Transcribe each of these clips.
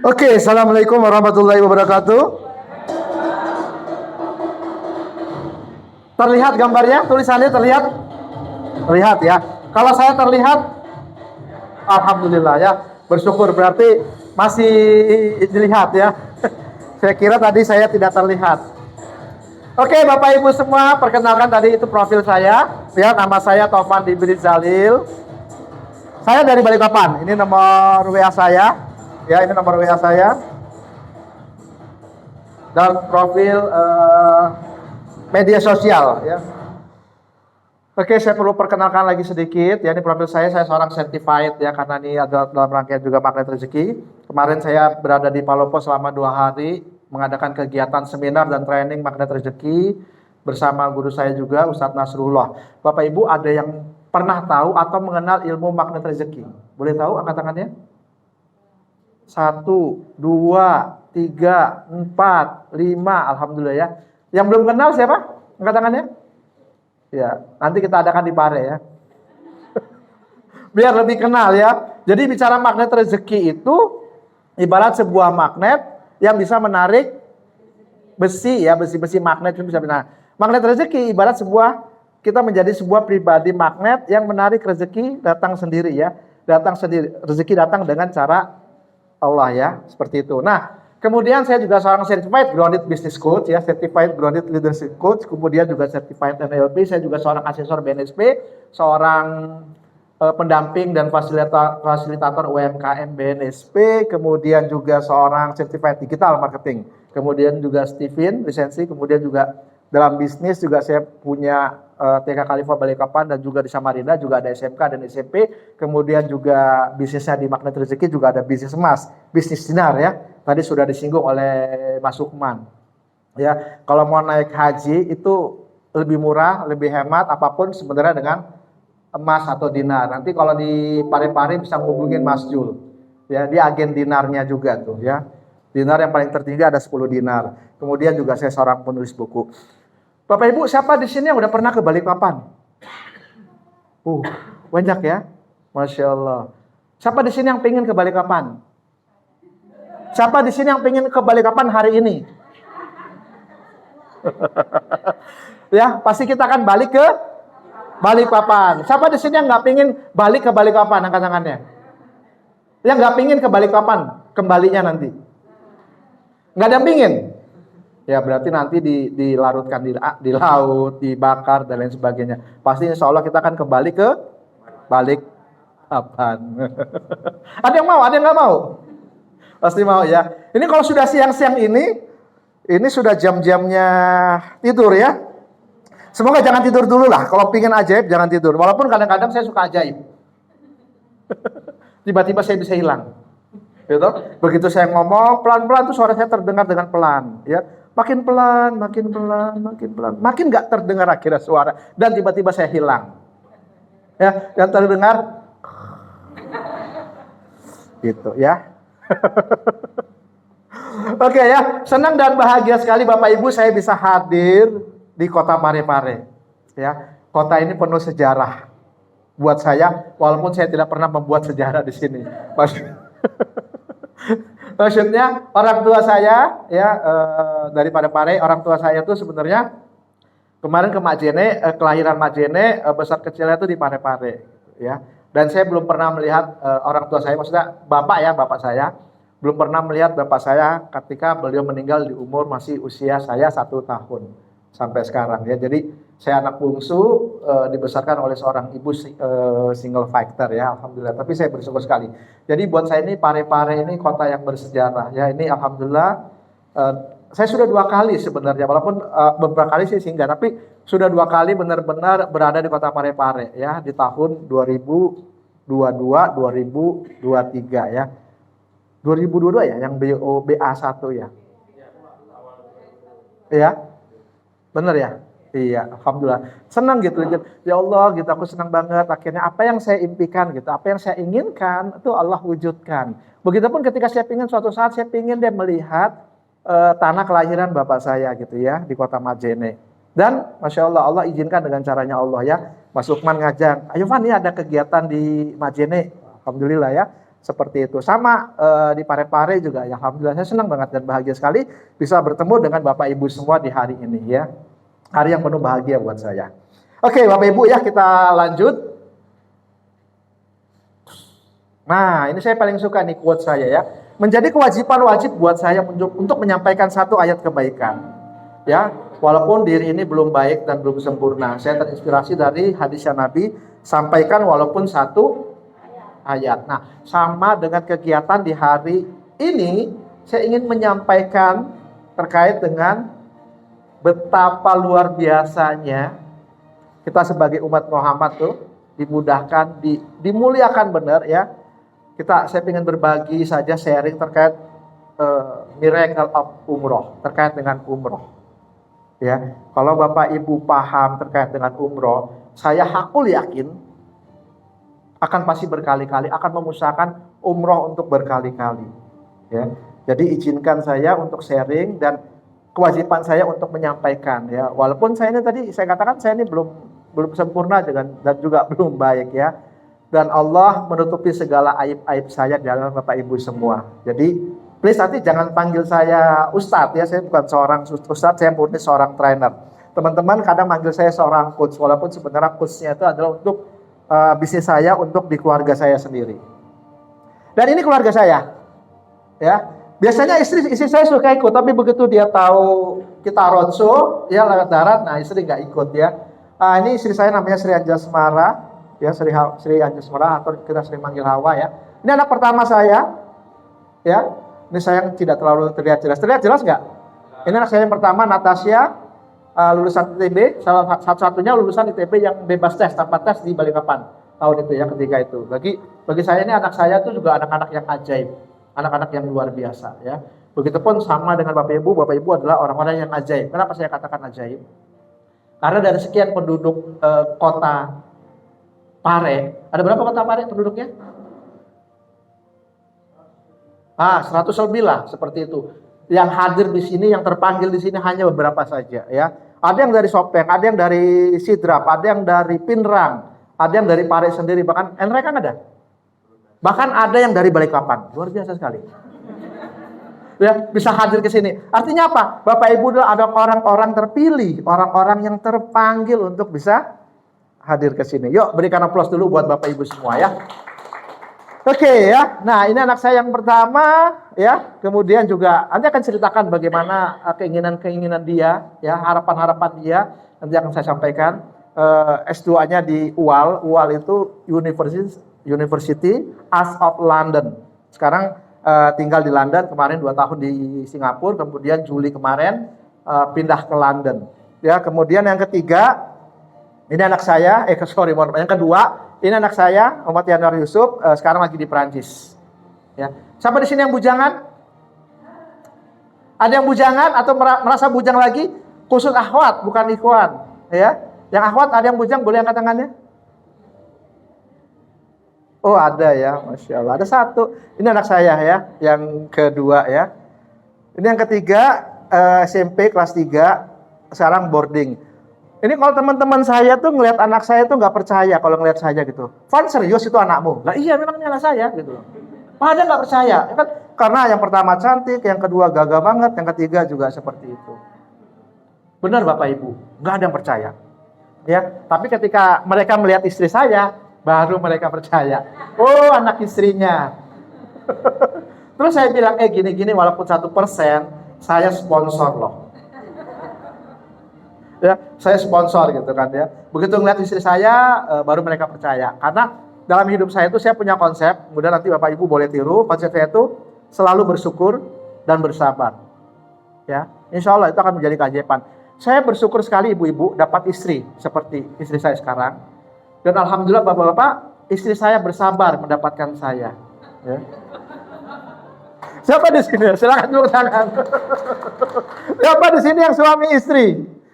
Oke, assalamualaikum warahmatullahi wabarakatuh. Terlihat gambarnya, tulisannya terlihat? Terlihat ya. Kalau saya terlihat, alhamdulillah ya. Bersyukur, berarti masih dilihat ya. Saya kira tadi saya tidak terlihat. Oke, Bapak Ibu semua, perkenalkan tadi itu profil saya. Ya, nama saya Taufan Dibri Zalil. Saya dari Balikpapan. Ini nomor WA saya. Ya, ini nomor WA saya. Dan profil media sosial ya. Oke, saya perlu perkenalkan lagi sedikit. Ya, ini profil saya seorang certified ya, karena ini adalah dalam rangkaian juga Magnet Rezeki. Kemarin saya berada di Palopo selama 2 hari mengadakan kegiatan seminar dan training Magnet Rezeki bersama guru saya juga Ustadz Nasrullah. Bapak Ibu ada yang pernah tahu atau mengenal ilmu Magnet Rezeki? Boleh tahu angkat tangannya? 1, 2, 3, 4, 5, alhamdulillah ya. Yang belum kenal siapa? Angkat tangannya. Ya, nanti kita adakan di Pare ya. Biar lebih kenal ya. Jadi bicara magnet rezeki itu ibarat sebuah magnet yang bisa menarik besi ya, besi-besi magnet itu bisa benar. Magnet rezeki ibarat sebuah, kita menjadi sebuah pribadi magnet yang menarik rezeki datang sendiri ya. Datang sendiri, rezeki datang dengan cara Allah ya, seperti itu. Nah, kemudian saya juga seorang certified grounded business coach ya, certified grounded leadership coach, kemudian juga certified NLP, saya juga seorang asesor BNSP, seorang pendamping dan fasilitator UMKM BNSP, kemudian juga seorang certified digital marketing, kemudian juga Steven lisensi, kemudian juga dalam bisnis juga saya punya TK Khalifah Balikpapan dan juga di Samarinda juga ada SMK dan SMP. Kemudian juga bisnisnya di Magnet Rezeki juga ada bisnis emas, bisnis dinar ya. Tadi sudah disinggung oleh Mas Sukman. Ya, kalau mau naik haji itu lebih murah, lebih hemat apapun sebenarnya dengan emas atau dinar. Nanti kalau di Pare-Pare bisa menghubungin Mas Jul. Ya, dia agen dinarnya juga tuh ya. Dinar yang paling tertinggi ada 10 dinar. Kemudian juga saya seorang penulis buku. Bapak Ibu, siapa di sini yang udah pernah ke Balikpapan? Banyak ya. Masya Allah. Siapa di sini yang pengen ke Balikpapan? Siapa di sini yang pengen ke Balikpapan hari ini? Ya, pasti kita akan balik ke Balikpapan. Siapa di sini yang nggak pengen balik ke Balikpapan? Angkat tangannya. Yang nggak pengen ke Balikpapan, kembalinya nanti. Nggak ada yang pengen. Ya berarti nanti dilarutkan di laut, dibakar dan lain sebagainya. Pasti insya Allah kita akan kembali ke Balikpapan. Ada yang mau, ada yang nggak mau? Pasti mau ya. Ini kalau sudah siang-siang ini sudah jam-jamnya tidur ya. Semoga jangan tidur dulu lah. Kalau pingin ajaib jangan tidur. Walaupun kadang-kadang saya suka ajaib. Tiba-tiba saya bisa hilang. Gitu. Begitu saya ngomong pelan-pelan tuh suara saya terdengar dengan pelan ya. Makin pelan, makin pelan, makin pelan. Makin gak terdengar akhirnya suara. Dan tiba-tiba saya hilang. Ya, yang terdengar. Gitu ya. Oke ya, senang dan bahagia sekali Bapak Ibu saya bisa hadir di kota Parepare. Ya, kota ini penuh sejarah buat saya, walaupun saya tidak pernah membuat sejarah di sini. Maksudnya orang tua saya ya dari Parepare, orang tua saya tuh sebenarnya kemarin ke Majene, kelahiran Majene, besar kecilnya itu di Parepare, ya. Dan saya belum pernah melihat orang tua saya, maksudnya bapak saya, belum pernah melihat bapak saya ketika beliau meninggal di umur masih usia saya 1 tahun sampai sekarang, ya. Jadi saya anak bungsu, dibesarkan oleh seorang ibu single fighter, ya, alhamdulillah. Tapi saya bersyukur sekali. Jadi buat saya ini Parepare ini kota yang bersejarah, ya. Ini alhamdulillah. Saya sudah 2 kali sebenarnya, walaupun beberapa kali sih singgah, tapi sudah 2 kali benar-benar berada di kota Parepare, ya, di tahun 2022, 2023, ya. 2022 ya, yang BA1 ya. Iya, benar ya. Iya, alhamdulillah. Senang gitu, ya Allah, gitu, aku senang banget. Akhirnya apa yang saya impikan gitu, apa yang saya inginkan itu Allah wujudkan. Begitupun ketika saya ingin suatu saat saya ingin dia melihat tanah kelahiran bapak saya gitu ya di kota Majene. Dan Masya Allah, Allah izinkan dengan caranya Allah ya. Mas Lukman ngajak, ayo Van ya ada kegiatan di Majene. Alhamdulillah ya, seperti itu. Sama di Parepare juga ya, alhamdulillah saya senang banget dan bahagia sekali bisa bertemu dengan Bapak Ibu semua di hari ini ya. Hari yang penuh bahagia buat saya. Oke Bapak Ibu ya, kita lanjut. Nah ini saya paling suka nih quote saya ya. Menjadi kewajiban wajib buat saya untuk menyampaikan satu ayat kebaikan. Ya, walaupun diri ini belum baik dan belum sempurna. Saya terinspirasi dari hadisnya Nabi, sampaikan walaupun satu ayat. Nah, sama dengan kegiatan di hari ini, saya ingin menyampaikan terkait dengan betapa luar biasanya kita sebagai umat Muhammad tuh dimudahkan, dimuliakan benar ya. Saya ingin berbagi saja sharing terkait miracle of umroh, terkait dengan umroh. Ya, kalau Bapak Ibu paham terkait dengan umroh, saya hakul yakin akan pasti berkali-kali akan mengusahakan umroh untuk berkali-kali. Ya, jadi izinkan saya untuk sharing dan kewajiban saya untuk menyampaikan. Ya, walaupun saya ini tadi saya katakan saya ini belum sempurna dan juga belum baik ya. Dan Allah menutupi segala aib-aib saya di dalam Bapak Ibu semua. Jadi please nanti jangan panggil saya Ustadz ya. Saya bukan seorang Ustadz, saya murni seorang trainer. Teman-teman kadang manggil saya seorang coach. Walaupun sebenarnya coachnya itu adalah untuk bisnis saya, untuk di keluarga saya sendiri. Dan ini keluarga saya. Ya, biasanya istri saya suka ikut. Tapi begitu dia tahu kita roadshow, ya lewat darat, nah istri nggak ikut ya. Ini istri saya namanya Sri Anjasmara. Ya, Sri Anjasmara atau kita sering manggil Hawa ya. Ini anak pertama saya. Ya. Ini saya yang tidak terlalu terlihat jelas. Terlihat jelas nggak? Ini anak saya yang pertama, Natasha, lulusan ITB, salah satu-satunya lulusan ITB yang bebas tes, tanpa tes di Balikpapan tahun itu ya, ketika itu. Bagi saya ini anak saya itu juga anak-anak yang ajaib, anak-anak yang luar biasa ya. Begitupun sama dengan Bapak Ibu adalah orang-orang yang ajaib. Kenapa saya katakan ajaib? Karena dari sekian penduduk kota Pare, ada berapa kota Pare penduduknya? 100 lebih lah, seperti itu. Yang hadir di sini, yang terpanggil di sini hanya beberapa saja ya. Ada yang dari Sopeng, ada yang dari Sidrap, ada yang dari Pinrang, ada yang dari Pare sendiri, bahkan mereka ada. Bahkan ada yang dari Balikpapan. Luar biasa sekali. Ya, bisa hadir ke sini. Artinya apa? Bapak Ibu ada orang-orang terpilih, orang-orang yang terpanggil untuk bisa hadir ke sini. Yuk berikan aplaus dulu buat Bapak Ibu semua ya. Oke ya. Nah, ini anak saya yang pertama ya. Kemudian juga nanti akan ceritakan bagaimana keinginan-keinginan dia ya, harapan-harapan dia nanti akan saya sampaikan. S2-nya di UAL. UAL itu University of London. Sekarang tinggal di London, kemarin 2 tahun di Singapura, kemudian Juli kemarin pindah ke London. Ya, kemudian yang ketiga ini anak saya, yang kedua, ini anak saya, Muhammad Yanuar Yusuf, sekarang lagi di Perancis. Ya. Siapa di sini yang bujangan? Ada yang bujangan atau merasa bujang lagi? Khusus akhwat, bukan ikhwan. Ya. Yang akhwat ada yang bujang, boleh angkat tangannya? Oh ada ya, Masya Allah. Ada satu. Ini anak saya ya, yang kedua ya. Ini yang ketiga, SMP kelas 3, sekarang boarding. Ini kalau teman-teman saya tuh ngelihat anak saya tuh nggak percaya kalau ngelihat saya gitu. Van, serius itu anakmu? Lah iya, memang ini anak saya gitu. Padahal nggak percaya, ya kan? Karena yang pertama cantik, yang kedua gagah banget, yang ketiga juga seperti itu. Benar Bapak Ibu, nggak ada yang percaya. Ya, tapi ketika mereka melihat istri saya, baru mereka percaya. Oh, anak istrinya. Terus saya bilang, gini-gini walaupun 1%, saya sponsor loh. Ya, saya sponsor gitu kan ya. Begitu ngeliat istri saya, baru mereka percaya. Karena dalam hidup saya itu saya punya konsep, kemudian nanti Bapak Ibu boleh tiru, konsep saya itu selalu bersyukur dan bersabar. Ya, insya Allah itu akan menjadi keajaiban. Saya bersyukur sekali ibu-ibu dapat istri seperti istri saya sekarang. Dan alhamdulillah bapak-bapak, istri saya bersabar mendapatkan saya. Ya. Siapa di sini? Silakan tepuk tangan. Siapa di sini yang suami istri?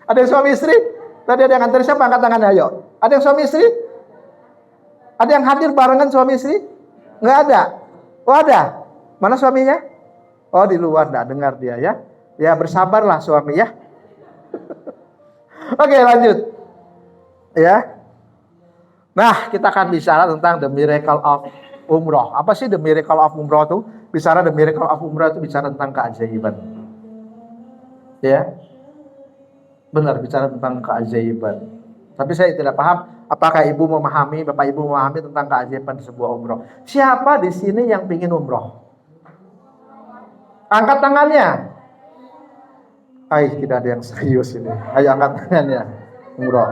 Ada yang suami istri? Tadi ada yang antar, siapa angkat tangannya? Ayo. Ada yang suami istri? Ada yang hadir barengan suami istri? Nggak ada. Oh ada. Mana suaminya? Oh di luar, nggak dengar dia ya. Ya bersabarlah suami ya. Oke lanjut. Ya. Nah kita akan bicara tentang the miracle of umroh. Apa sih the miracle of umroh itu? Bicara the miracle of umroh itu bicara tentang keajaiban. Ya. Benar bicara tentang keajaiban. Tapi saya tidak paham apakah ibu memahami, bapak ibu memahami tentang keajaiban sebuah umroh. Siapa di sini yang ingin umroh? Angkat tangannya. Tidak ada yang serius ini. Ayo angkat tangannya. Umroh.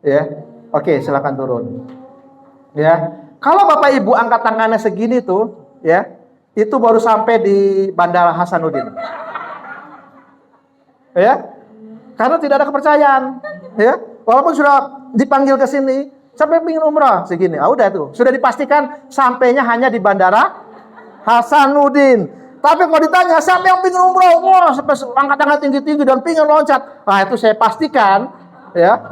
Ya. Oke, silakan turun. Ya. Kalau bapak ibu angkat tangannya segini tuh, ya, itu baru sampai di Bandara Hasanuddin. Ya. Karena tidak ada kepercayaan, ya. Walaupun sudah dipanggil ke sini, sampai ingin umrah segini. Udah tuh, sudah dipastikan sampainya hanya di Bandara Hasanuddin. Tapi kalau ditanya siapa yang pingin umrah, wah sampai angkat tangan tinggi-tinggi dan pingin loncat. Nah itu saya pastikan, ya,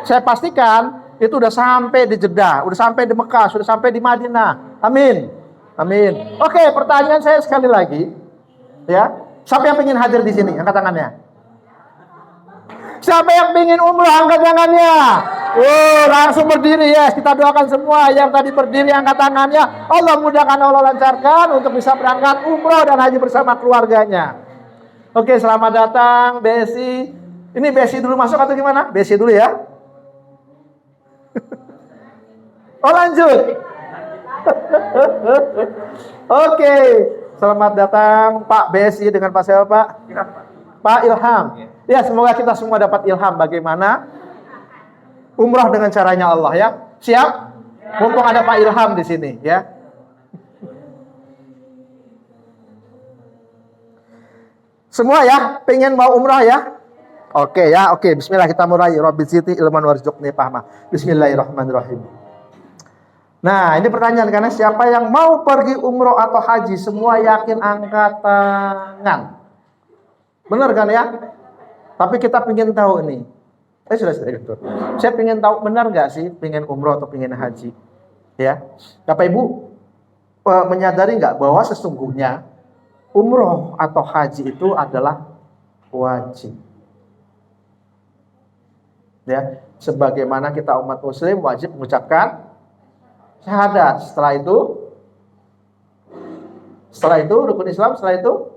saya pastikan itu udah sampai di Jeddah, udah sampai di Mekah, sudah sampai di Madinah. Amin, amin. Oke, pertanyaan saya sekali lagi, ya, siapa yang pingin hadir di sini? Angkat tangannya. Siapa yang pingin umrah? Angkat tangannya. Langsung berdiri ya. Kita doakan semua yang tadi berdiri angkat tangannya. Allah mudahkan, Allah lancarkan untuk bisa berangkat umrah dan haji bersama keluarganya. Oke, selamat datang Besi. Ini Besi dulu masuk atau gimana? Besi dulu ya. Oh lanjut. Oke, selamat datang Pak Besi dengan Pak siapa Pak? Pak Ilham. Ya, semoga kita semua dapat ilham bagaimana umrah dengan caranya Allah ya. Siap? Mumpung ada Pak Ilham di sini ya. Semua ya, pengen mau umrah ya? Oke ya, oke. Bismillah kita mulai. Rabbi zidni ilman warzuqni fahma. Bismillahirrahmanirrahim. Nah, ini pertanyaan karena siapa yang mau pergi umrah atau haji, semua yakin angkat tangan. Benar kan ya? Tapi kita ingin tahu ini. Sudah gitu. Saya ingin tahu benar nggak sih ingin umroh atau ingin haji? Ya, Bapak Ibu menyadari nggak bahwa sesungguhnya umroh atau haji itu adalah wajib. Ya, sebagaimana kita umat Muslim wajib mengucapkan syahadat. Setelah itu rukun Islam. Setelah itu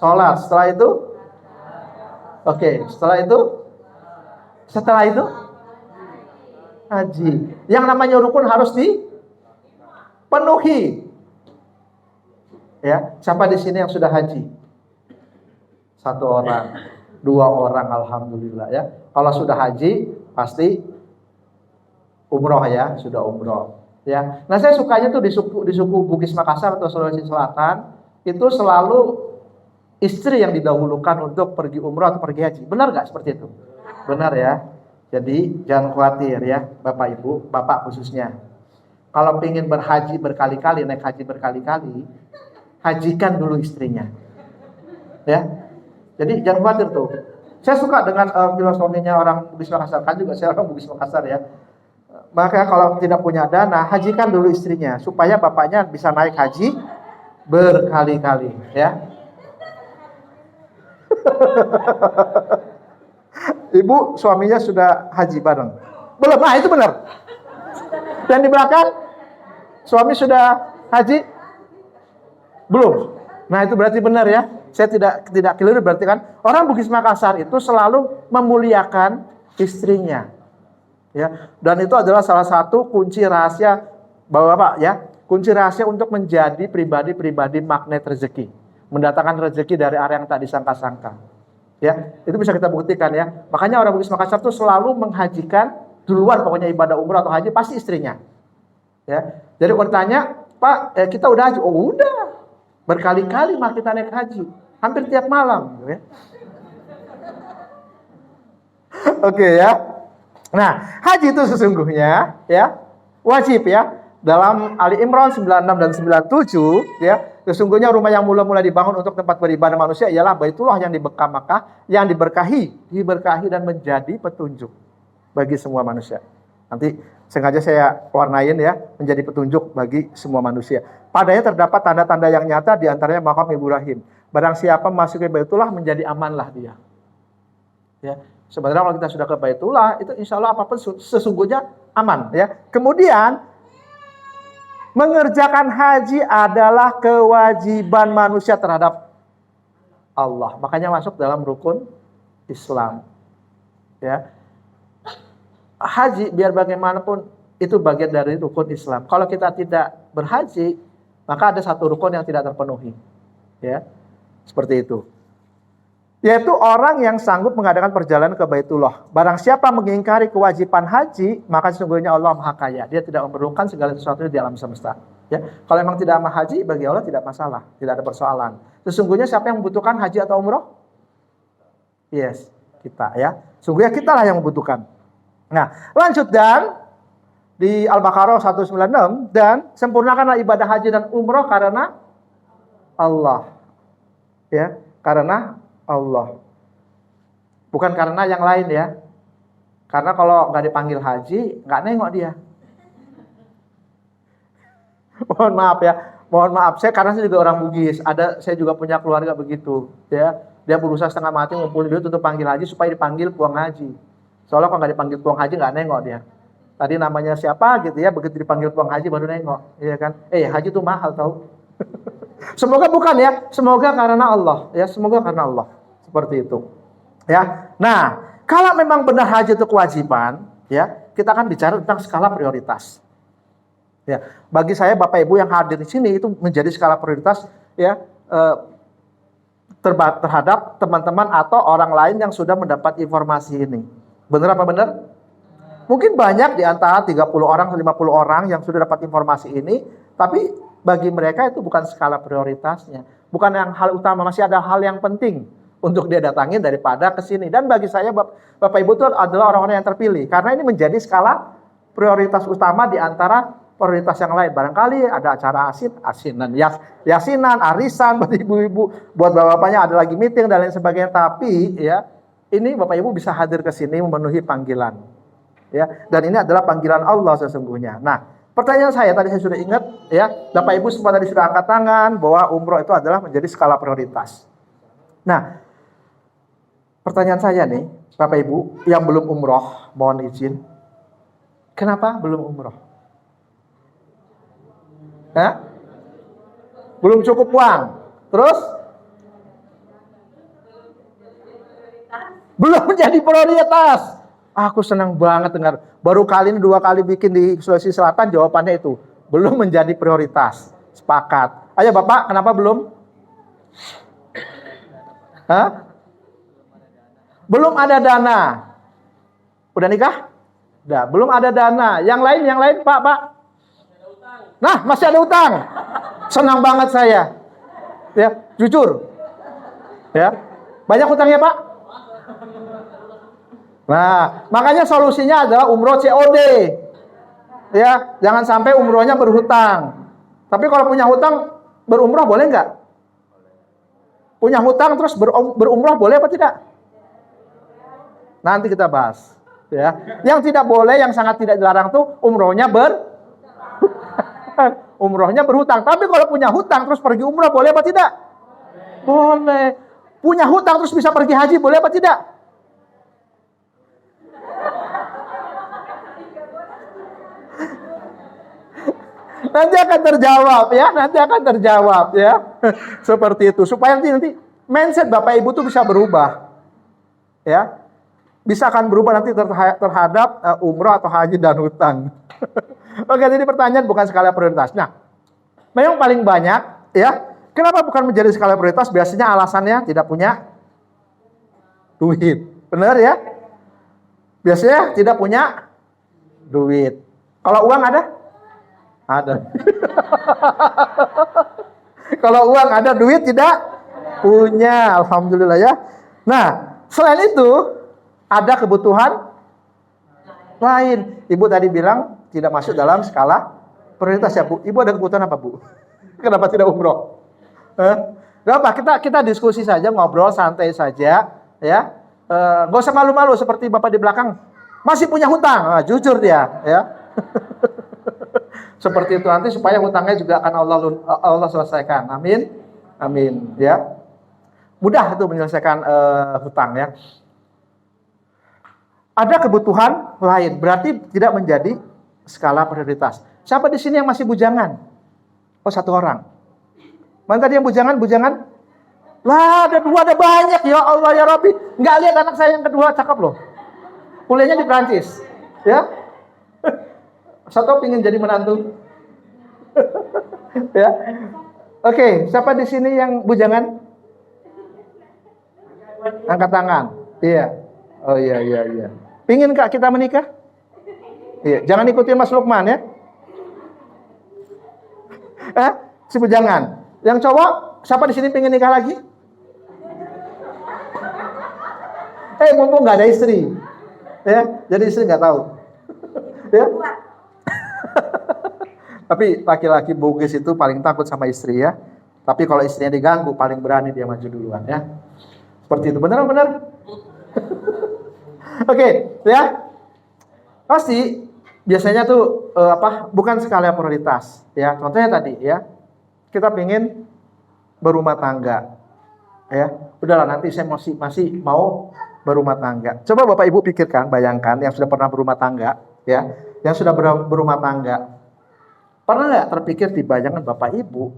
sholat. Setelah itu setelah itu haji. Yang namanya rukun harus dipenuhi. Ya, siapa di sini yang sudah haji? 1 orang, 2 orang, alhamdulillah ya. Kalau sudah haji pasti umroh ya, sudah umroh. Ya. Nah, saya sukanya tuh di suku Bugis Makassar atau Sulawesi Selatan itu selalu istri yang didahulukan untuk pergi umroh atau pergi haji. Benar nggak seperti itu? Benar ya. Jadi jangan khawatir ya, Bapak Ibu, Bapak khususnya. Kalau ingin berhaji berkali-kali, naik haji berkali-kali, hajikan dulu istrinya. Ya. Jadi jangan khawatir tuh. Saya suka dengan filosofinya orang Bugis Makassar, kan juga saya orang Bugis Makassar ya. Maka kalau tidak punya dana, hajikan dulu istrinya supaya bapaknya bisa naik haji berkali-kali ya. Ibu suaminya sudah haji bareng. Belum, nah itu benar. Dan di belakang suami sudah haji? Belum. Nah itu berarti benar ya. Saya tidak keliru berarti kan. Orang Bugis Makassar itu selalu memuliakan istrinya. Ya, dan itu adalah salah satu kunci rahasia Bapak-bapak ya. Kunci rahasia untuk menjadi pribadi-pribadi magnet rezeki. Mendatangkan rezeki dari area yang tak disangka-sangka. Ya, itu bisa kita buktikan ya. Makanya orang Bugis Makassar itu selalu menghajikan duluan pokoknya ibadah umrah atau haji pasti istrinya. Ya. Jadi kalau ditanya, "Pak, kita udah haji?" "Oh, udah. Berkali-kali mah kita naik haji. Hampir tiap malam." Ya. Oke ya. Nah, haji itu sesungguhnya ya wajib ya. Dalam Ali Imran 96 dan 97 ya, sesungguhnya rumah yang mula-mula dibangun untuk tempat beribadah manusia ialah Baitullah yang di Mekah, yang diberkahi dan menjadi petunjuk bagi semua manusia. Nanti sengaja saya warnain ya, menjadi petunjuk bagi semua manusia. Padanya terdapat tanda-tanda yang nyata, di antaranya makam Ibrahim. Barang siapa memasuki Baitullah menjadi amanlah dia. Ya, sebenarnya kalau kita sudah ke Baitullah itu insya Allah apapun sesungguhnya aman ya. Kemudian mengerjakan haji adalah kewajiban manusia terhadap Allah. Makanya masuk dalam rukun Islam. Ya. Haji biar bagaimanapun itu bagian dari rukun Islam. Kalau kita tidak berhaji, maka ada satu rukun yang tidak terpenuhi. Ya. Seperti itu. Yaitu orang yang sanggup mengadakan perjalanan ke Baitullah. Barang siapa mengingkari kewajiban haji, maka sesungguhnya Allah Maha Kaya. Dia tidak memerlukan segala sesuatu di alam semesta. Ya, kalau memang tidak mau haji, bagi Allah tidak masalah, tidak ada persoalan. Sesungguhnya siapa yang membutuhkan haji atau umroh? Yes, kita ya. Sungguhnya kita lah yang membutuhkan. Nah, lanjut dan di Al-Baqarah 196 dan sempurnakanlah ibadah haji dan umroh karena Allah. Ya, karena Allah. Bukan karena yang lain ya. Karena kalau nggak dipanggil haji, nggak nengok dia. Mohon maaf ya. Mohon maaf. Karena saya juga orang Bugis. Saya juga punya keluarga begitu. Ya, dia berusaha setengah mati ngumpulin duit untuk panggil haji supaya dipanggil puang haji. Soalnya kalau nggak dipanggil puang haji nggak nengok dia. Tadi namanya siapa gitu ya. Begitu dipanggil puang haji baru nengok. Iya kan? Haji itu mahal tau. Semoga bukan ya. Semoga karena Allah. Ya, semoga karena Allah. Seperti itu. Ya. Nah, kalau memang benar haji itu kewajiban, ya, kita akan bicara tentang skala prioritas. Ya, bagi saya Bapak Ibu yang hadir di sini itu menjadi skala prioritas ya terhadap teman-teman atau orang lain yang sudah mendapat informasi ini. Benar apa benar? Mungkin banyak di antara 30 orang, 50 orang yang sudah dapat informasi ini, tapi bagi mereka itu bukan skala prioritasnya. Bukan yang hal utama, masih ada hal yang penting untuk dia datangin daripada ke sini. Dan bagi saya Bapak Ibu itu adalah orang-orang yang terpilih karena ini menjadi skala prioritas utama di antara prioritas yang lain. Barangkali ada acara asinan, yasinan, arisan buat ibu-ibu, buat bapak-bapaknya ada lagi meeting dan lain sebagainya. Tapi ya, ini Bapak Ibu bisa hadir ke sini memenuhi panggilan. Ya, dan ini adalah panggilan Allah sesungguhnya. Nah, pertanyaan saya tadi saya sudah ingat ya, Bapak Ibu semua tadi sudah angkat tangan bahwa umroh itu adalah menjadi skala prioritas. Nah, pertanyaan saya nih, Bapak Ibu yang belum umroh, mohon izin. Kenapa belum umroh? Belum cukup uang. Terus? Belum menjadi prioritas. Aku senang banget dengar. Baru kali ini 2 kali bikin di Sulawesi Selatan jawabannya itu. Belum menjadi prioritas. Sepakat. Ayo Bapak, kenapa belum? Belum ada dana. Udah nikah? Udah. Belum ada dana. Yang lain Pak. Nah, masih ada utang. Senang banget saya. Ya, jujur. Ya. Banyak utangnya, Pak? Nah, makanya solusinya adalah umroh COD. Ya, jangan sampai umrohnya berhutang. Tapi kalau punya hutang berumroh boleh nggak? Punya hutang terus berumroh boleh apa tidak? Nanti kita bahas. Ya, yang tidak boleh, yang sangat tidak dilarang tuh umrohnya umrohnya berhutang. Tapi kalau punya hutang terus pergi umroh boleh apa tidak? Boleh. punya hutang terus bisa pergi haji, boleh apa tidak? Nanti akan terjawab ya, seperti itu. Supaya nanti mindset Bapak Ibu tuh bisa berubah, ya, bisa akan berubah nanti terhadap umroh atau haji dan hutang. Oke, jadi pertanyaan bukan skala prioritas. Nah, memang paling banyak, ya, kenapa bukan menjadi skala prioritas? Biasanya alasannya tidak punya duit, benar ya? Biasanya tidak punya duit. Kalau uang ada? Ada. Kalau uang ada, duit tidak punya. Alhamdulillah ya. Nah, selain itu ada kebutuhan lain. Ibu tadi bilang tidak masuk dalam skala prioritas ya, Bu. Ibu ada kebutuhan apa, Bu? Kenapa tidak umroh? Gak apa, kita diskusi saja, ngobrol santai saja, ya. Gak usah malu-malu seperti Bapak di belakang. Masih punya hutang, nah, jujur dia, ya. Seperti itu nanti supaya hutangnya juga akan Allah selesaikan. Amin. Amin, ya. Mudah itu menyelesaikan hutang ya. Ada kebutuhan lain, berarti tidak menjadi skala prioritas. Siapa di sini yang masih bujangan? Oh, 1 orang. Mana tadi yang bujangan? Lah, ada 2, ada banyak. Ya Allah ya Rabbi. Nggak lihat anak saya yang kedua, cakep loh. Kuliahnya di Prancis. Ya. Satu pingin jadi menantu. Ya. Oke, siapa di sini yang bujangan? Angkat tangan. Iya. Oh iya. Pingin Kak kita menikah? Iya, jangan ikutin Mas Lukman ya. Si bujangan. Yang cowok, siapa di sini pingin nikah lagi? Mumpung nggak ada istri. Ya, jadi istri nggak tahu. Ya. Tapi laki-laki bugis itu paling takut sama istri ya. Tapi kalau istrinya diganggu, paling berani dia maju duluan ya. Seperti itu, benar-benar. Oke, ya. Pasti biasanya tuh bukan skala prioritas ya. Contohnya tadi ya. Kita pengen berumah tangga. Ya. Udahlah, nanti saya masih mau berumah tangga. Coba Bapak Ibu pikirkan, bayangkan yang sudah pernah berumah tangga ya. Yang sudah berumah tangga. Pernah nggak terpikir di bayangan Bapak Ibu,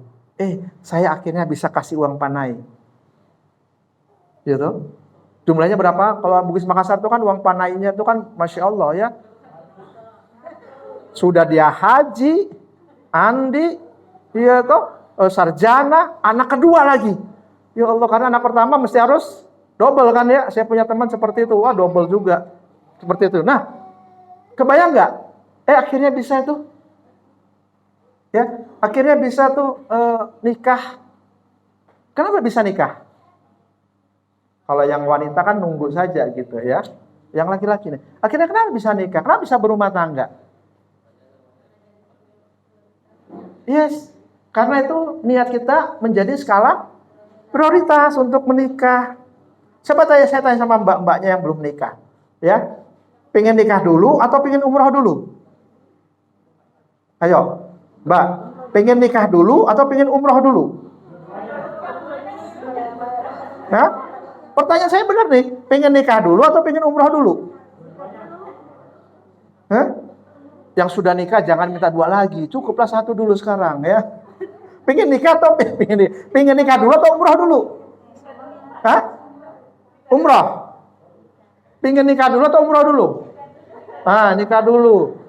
saya akhirnya bisa kasih uang panai, gitu? Jumlahnya berapa? Kalau Bugis Makassar itu kan uang panainya itu kan, masya Allah ya, sudah dia haji, Andi, iya toh, sarjana, anak kedua lagi, ya Allah, karena anak pertama mesti harus double kan ya, saya punya teman seperti itu, wah double juga, seperti itu. Nah, kebayang nggak? Akhirnya bisa itu. Ya, akhirnya bisa tuh nikah. Kenapa bisa nikah? Kalau yang wanita kan nunggu saja gitu ya. Yang laki-laki nih. Akhirnya kenapa bisa nikah? Kenapa bisa berumah tangga? Yes, karena itu niat kita menjadi skala prioritas untuk menikah. Saya tanya sama mbak-mbaknya yang belum nikah, ya, pengen nikah dulu atau pengen umroh dulu? Ayo. Mbak, pengen nikah dulu atau pengen umroh dulu? Hah? Pertanyaan saya benar nih, pengen nikah dulu atau pengen umroh dulu? Hah? Yang sudah nikah jangan minta 2 lagi, cukuplah 1 dulu sekarang ya. Pengen nikah atau pengen nikah dulu atau umroh dulu? Hah? Umroh? Pengen nikah dulu atau umroh dulu? Nikah dulu.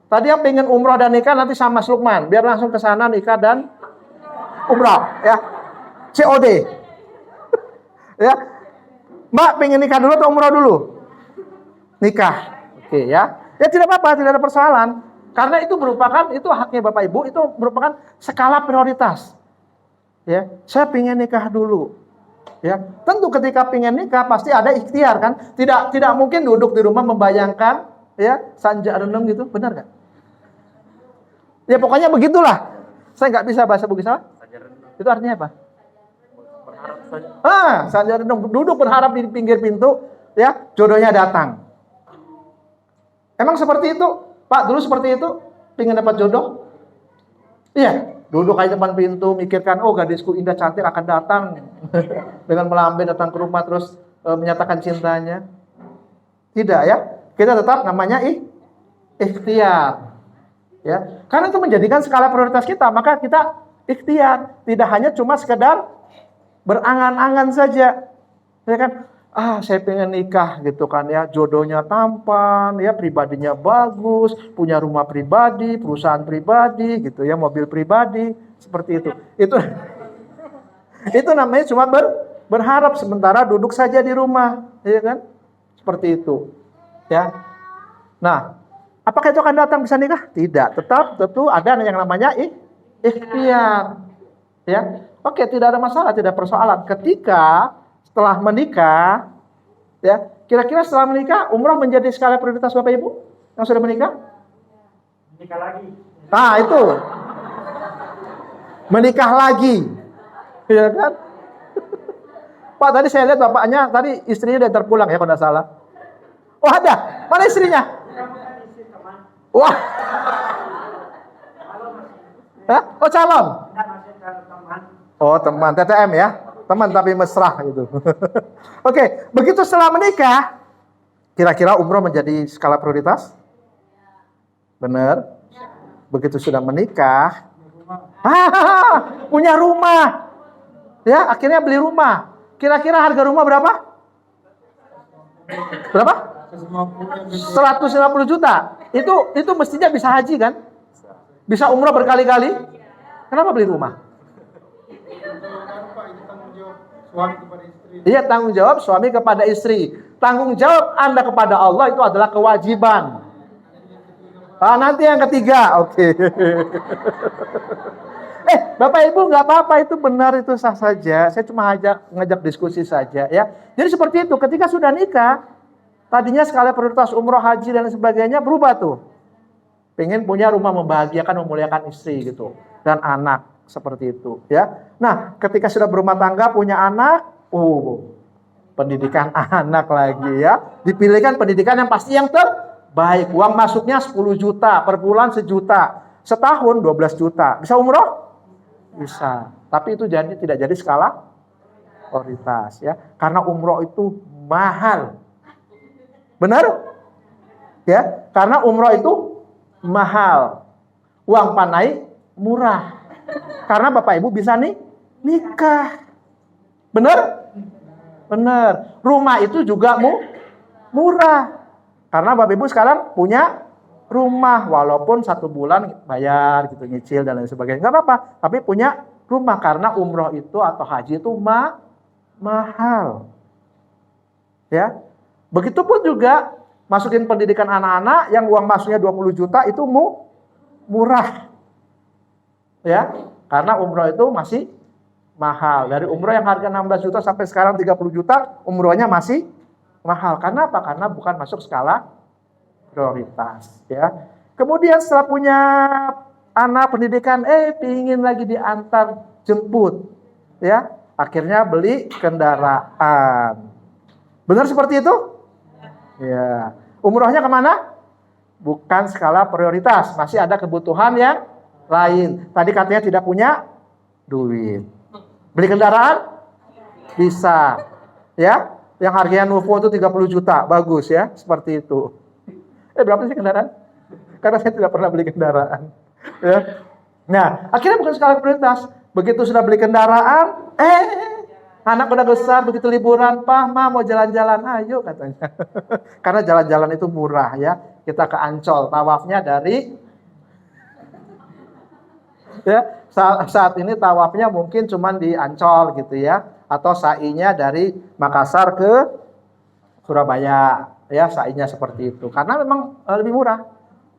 Tadi yang pengen umroh dan nikah nanti sama Mas Lukman, biar langsung ke sana nikah dan umroh, ya. COD. Ya. Mbak pengen nikah dulu atau umroh dulu? Nikah. Oke ya. Ya tidak apa-apa, tidak ada persoalan. Karena itu haknya Bapak Ibu, itu merupakan skala prioritas. Ya, saya pengen nikah dulu. Ya, tentu ketika pengen nikah pasti ada ikhtiar kan? Tidak mungkin duduk di rumah membayangkan ya sanja renung gitu, benar nggak? Ya pokoknya begitulah. Saya nggak bisa bahasa Bugis apa? Itu artinya apa? Berharap saja. Sanja renung, duduk berharap di pinggir pintu, ya jodohnya datang. Emang seperti itu, Pak? Dulu seperti itu, pengen dapat jodoh? Iya. Duduk aja depan pintu, mikirkan, oh gadisku indah cantik akan datang. Dengan melambai datang ke rumah terus menyatakan cintanya. Tidak ya. Kita tetap namanya ikhtiar. Ya. Karena itu menjadikan skala prioritas kita, maka kita ikhtiar. Tidak hanya cuma sekedar berangan-angan saja. Ya kan? Saya pengen nikah gitu kan ya, jodohnya tampan, ya pribadinya bagus, punya rumah pribadi, perusahaan pribadi gitu ya, mobil pribadi, seperti itu. Itu namanya cuma berharap sementara duduk saja di rumah, ya kan? Seperti itu. Ya. Nah, apakah itu akan datang bisa nikah? Tidak, tetap tentu ada yang namanya ikhtiar. Ya. Oke, tidak ada masalah, tidak persoalan. Ketika setelah menikah, ya, kira-kira setelah menikah, umroh menjadi skala prioritas Bapak Ibu yang sudah menikah? Menikah lagi. Itu. Menikah lagi. Ya kan? Pak, tadi saya lihat bapaknya, tadi istrinya udah terpulang ya kalau tidak salah. Oh ada, mana istrinya? Wah. Hah? Oh calon? Oh teman, TTM ya? Teman tapi mesra gitu. Oke, begitu setelah menikah, kira-kira umroh menjadi skala prioritas? Benar? Begitu sudah menikah, punya rumah. Ya, akhirnya beli rumah. Kira-kira harga rumah berapa? Berapa? 150 juta. Itu mestinya bisa haji kan? Bisa umroh berkali-kali. Kenapa beli rumah? Iya, tanggung jawab suami kepada istri. Tanggung jawab Anda kepada Allah itu adalah kewajiban. Nanti yang ketiga, oke. Bapak Ibu nggak apa-apa, itu benar, itu sah saja. Saya cuma ngajak diskusi saja ya. Jadi seperti itu, ketika sudah nikah, tadinya skala prioritas umroh, haji dan sebagainya berubah tuh. Pengen punya rumah, membahagiakan, memuliakan istri gitu dan anak. Seperti itu ya. Nah, ketika sudah berumah tangga, punya anak, pendidikan anak lagi ya. Dipilihkan pendidikan yang pasti yang terbaik. Uang masuknya 10 juta, per bulan 1 juta. Setahun 12 juta. Bisa umroh? Bisa. Tapi itu tidak jadi skala prioritas ya. Karena umroh itu mahal. Benar? Ya, karena umroh itu mahal. Uang panai murah. Karena Bapak Ibu bisa nikah. Benar? Benar. Rumah itu juga murah. Karena Bapak Ibu sekarang punya rumah. Walaupun 1 bulan bayar gitu, nyicil dan lain sebagainya. Nggak apa-apa. Tapi punya rumah. Karena umroh itu atau haji itu mahal. Ya. Begitupun juga masukin pendidikan anak-anak yang uang masuknya 20 juta itu murah. Ya, karena umroh itu masih mahal. Dari umroh yang harga 16 juta sampai sekarang 30 juta, umrohnya masih mahal. Karena apa? Karena bukan masuk skala prioritas. Ya. Kemudian setelah punya anak pendidikan, pingin lagi diantar jemput. Ya, akhirnya beli kendaraan. Benar seperti itu? Ya. Umrohnya kemana? Bukan skala prioritas. Masih ada kebutuhan yang lain. Tadi katanya tidak punya duit. Beli kendaraan? Bisa. Ya, yang harganya Nuvo itu 30 juta. Bagus ya, seperti itu. Berapa sih kendaraan? Karena saya tidak pernah beli kendaraan. Ya. Nah, akhirnya bukan skala prioritas. Begitu sudah beli kendaraan, anak udah besar, begitu liburan, Pak, Ma mau jalan-jalan, ayo katanya. Karena jalan-jalan itu murah ya. Kita ke Ancol, tawafnya dari ya, saat ini tawafnya mungkin cuma di Ancol gitu ya, atau sa'inya dari Makassar ke Surabaya ya, sa'inya seperti itu. Karena memang lebih murah.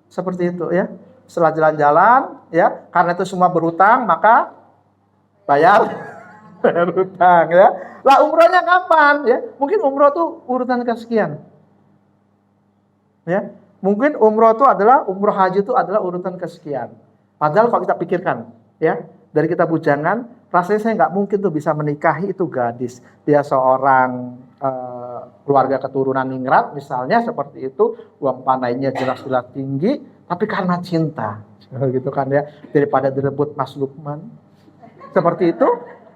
Seperti itu ya. Setelah jalan-jalan ya, karena itu semua berutang, maka bayar hutang ya. Lah umrohnya kapan ya? Mungkin umroh tuh urutan kesekian. Ya. Mungkin umroh itu adalah umroh haji itu adalah urutan kesekian. Padahal kalau kita pikirkan, ya, dari kita bujangan, rasanya saya nggak mungkin tuh bisa menikahi itu gadis. Dia seorang keluarga keturunan ningrat, misalnya seperti itu, uang panainya jelas-jelas tinggi, tapi karena cinta. gitu kan ya, daripada direbut Mas Lukman. Seperti itu,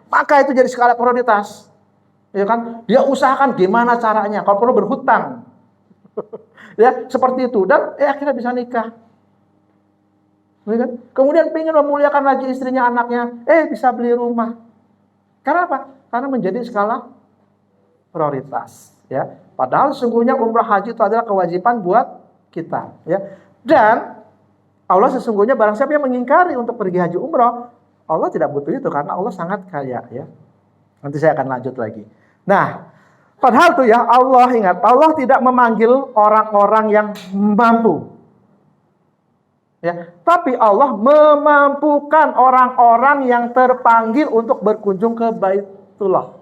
maka itu jadi skala prioritas. Ya kan? Dia usahakan gimana caranya, kalau perlu berhutang. Ya, seperti itu dan akhirnya bisa nikah. Ya kan? Kemudian pengen memuliakan lagi istrinya, anaknya, bisa beli rumah. Karena apa? Karena menjadi skala prioritas, ya. Padahal sesungguhnya umrah haji itu adalah kewajiban buat kita, ya. Dan Allah sesungguhnya barang siapa yang mengingkari untuk pergi haji umrah, Allah tidak butuh itu karena Allah sangat kaya, ya. Nanti saya akan lanjut lagi. Nah, padahal tuh ya Allah ingat, Allah tidak memanggil orang-orang yang mampu. Ya, tapi Allah memampukan orang-orang yang terpanggil untuk berkunjung ke Baitullah.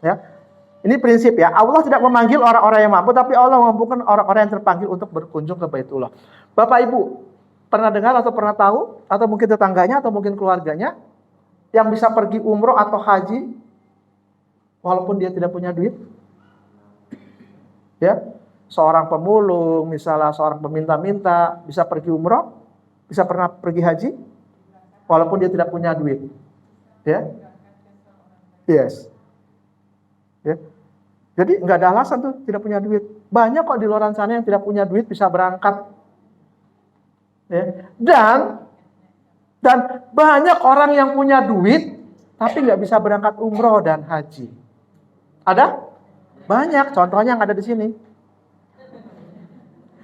Ya. Ini prinsip ya. Allah tidak memanggil orang-orang yang mampu, tapi Allah memampukan orang-orang yang terpanggil untuk berkunjung ke Baitullah. Bapak Ibu, pernah dengar atau pernah tahu atau mungkin tetangganya atau mungkin keluarganya yang bisa pergi umroh atau haji walaupun dia tidak punya duit? Ya. Seorang pemulung, misalnya seorang peminta-minta, bisa pergi umroh, bisa pernah pergi haji, walaupun dia tidak punya duit. Ya, yes. Ya. Jadi nggak ada alasan tuh tidak punya duit. Banyak kok di luar sana yang tidak punya duit bisa berangkat. Ya. Dan banyak orang yang punya duit, tapi nggak bisa berangkat umroh dan haji. Ada? Banyak, contohnya yang ada di sini.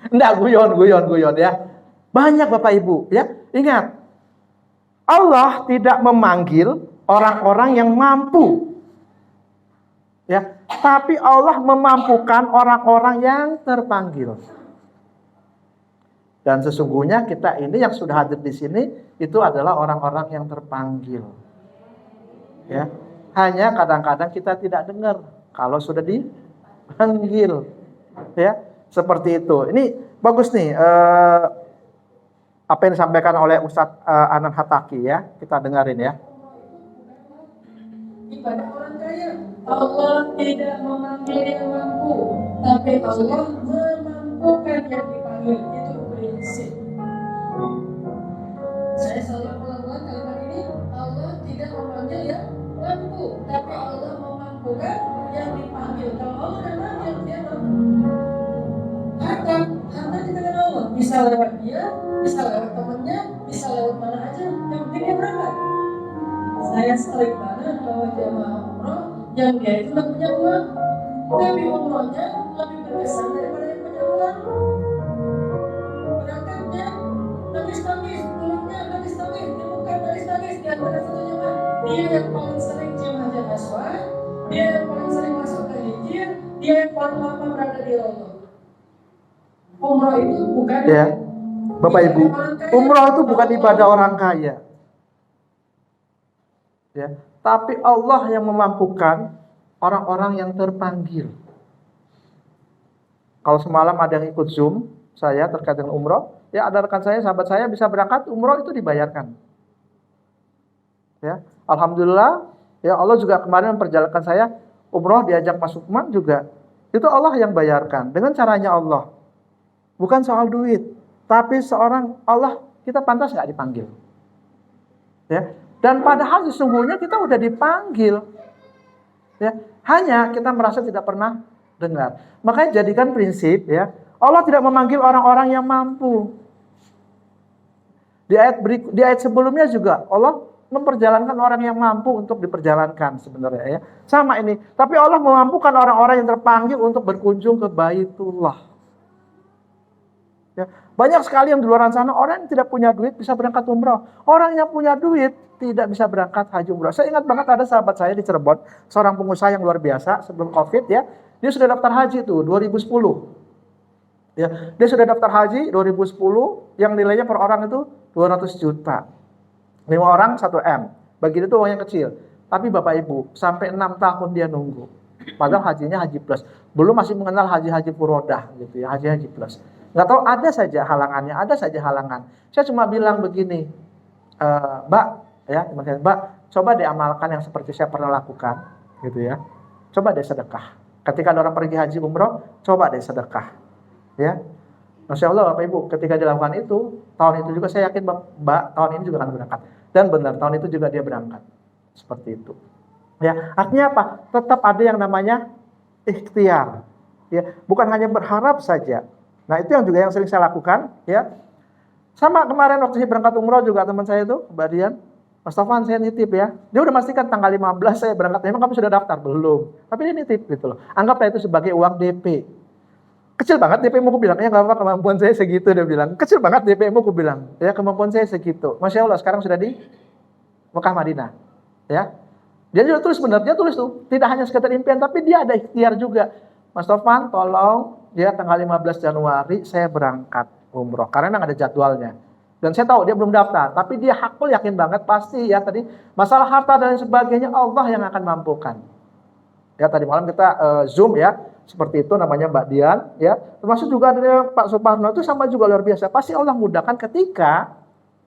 Enggak, guyon ya. Banyak Bapak Ibu, ya. Ingat, Allah tidak memanggil orang-orang yang mampu. Ya, tapi Allah memampukan orang-orang yang terpanggil. Dan sesungguhnya kita ini yang sudah hadir di sini itu adalah orang-orang yang terpanggil. Ya. Hanya kadang-kadang kita tidak dengar kalau sudah dipanggil. Ya. Seperti itu. Ini bagus nih apa yang disampaikan oleh Ustadz Anan Hataki ya. Kita dengarin ya. Ibadah orang kaya, Allah tidak memanggil yang mampu, tapi Allah memampukan yang dipanggil. Itu prinsip. Saya selalu mengulang kalimat ini. Allah tidak memanggil yang mampu, tapi Allah memampukan yang dipanggil. Kalau Allah udah manggil, dia mampu. Harta di tangan Allah, bisa lewat dia, bisa lewat temannya, bisa lewat mana aja, yang penting dia berangkat. Saya sering banget bahwa jamaah umroh yang dia itu nggak punya uang, tapi umrohnya lebih berkesan daripada yang punya uang. Berangkatnya nangis-nangis, pulangnya nangis-nangis, dibukan nangis-nangis, di antara satu jamaah dia yang paling sering cium hajar aswad, dia yang paling sering masuk ke hijir, dia yang paling lama berada di Raudhah. Umroh itu bukan ya, Bapak Ibu, umroh itu bukan ibadah orang kaya. Ya, tapi Allah yang memampukan orang-orang yang terpanggil. Kalau semalam ada yang ikut Zoom saya terkait dengan umroh, ya ada rekan saya, sahabat saya bisa berangkat umroh itu dibayarkan. Ya, alhamdulillah, ya Allah juga kemarin memperjalankan saya umroh diajak Mas Lukman juga. Itu Allah yang bayarkan dengan caranya Allah. Bukan soal duit, tapi seorang Allah, kita pantas nggak dipanggil? Ya, dan padahal sesungguhnya kita udah dipanggil. Ya, hanya kita merasa tidak pernah dengar. Makanya jadikan prinsip ya, Allah tidak memanggil orang-orang yang mampu. Di ayat sebelumnya juga Allah memperjalankan orang yang mampu untuk diperjalankan sebenarnya ya. Sama ini, tapi Allah memampukan orang-orang yang terpanggil untuk berkunjung ke Baitullah. Ya, banyak sekali yang di luar sana orang yang tidak punya duit bisa berangkat umroh. Orang yang punya duit tidak bisa berangkat haji umroh. Saya ingat banget ada sahabat saya di Cirebon, seorang pengusaha yang luar biasa sebelum Covid ya. Dia sudah daftar haji tuh 2010. Ya, dia sudah daftar haji 2010 yang nilainya per orang itu 200 juta. 5 orang 1 M. Bagi dia itu uang yang kecil. Tapi Bapak Ibu, sampai 6 tahun dia nunggu. Padahal hajinya haji plus. Belum masih mengenal haji-haji furodah gitu ya, haji-haji plus. Nggak tahu, ada saja halangannya, ada saja halangan. Saya cuma bilang begini, Mbak, ya, Mbak, coba deh amalkan yang seperti saya pernah lakukan, gitu ya. Coba deh sedekah. Ketika ada orang pergi haji umroh, coba deh sedekah, ya. Masya Allah Bapak Ibu, ketika dilakukan itu, tahun itu juga saya yakin Mbak, tahun ini juga akan berangkat. Dan benar, tahun itu juga dia berangkat. Seperti itu. Ya, artinya apa? Tetap ada yang namanya ikhtiar. Ya, bukan hanya berharap saja. Nah, itu yang juga yang sering saya lakukan, ya. Sama kemarin waktu saya berangkat umroh juga teman saya itu, Mbak Dian, Mas Taufan saya nitip ya. Dia udah pastikan tanggal 15 saya berangkat. Memang kamu sudah daftar? Belum. Tapi dia nitip gitu loh. Anggaplah itu sebagai uang DP. Kecil banget DP-mu, aku bilang, ya nggak apa-apa, kemampuan saya segitu, dia bilang. Kecil banget DP-mu, aku bilang, ya kemampuan saya segitu. Masya Allah, sekarang sudah di Mekah Madinah, ya. Dia juga tulis benar, dia tulis tuh, tidak hanya sekedar impian, tapi dia ada ikhtiar juga. Mas Taufan, tolong, ya tanggal 15 Januari saya berangkat umroh, karena memang ada jadwalnya. Dan saya tahu dia belum daftar, tapi dia hakul yakin banget, pasti ya tadi, masalah harta dan sebagainya, Allah yang akan mampukan. Ya tadi malam kita Zoom ya, seperti itu namanya Mbak Dian ya. Termasuk juga ada Pak Suparno, itu sama juga luar biasa. Pasti Allah mudahkan ketika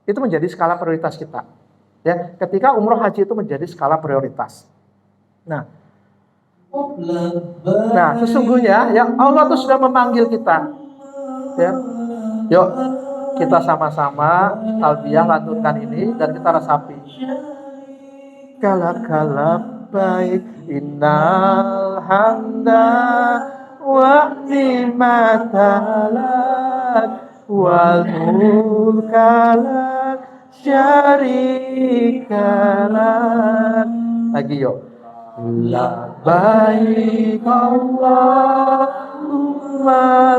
itu menjadi skala prioritas kita. Ya, ketika umroh haji itu menjadi skala prioritas. Nah, sesungguhnya ya Allah tuh sudah memanggil kita. Ya. Yuk kita sama-sama talbiyah lantunkan ini dan kita resapi. Kala-kala baik innal hamda wa ni'matalak wal mulkalak syarikalak. Lagi yuk. Labbaik Allahumma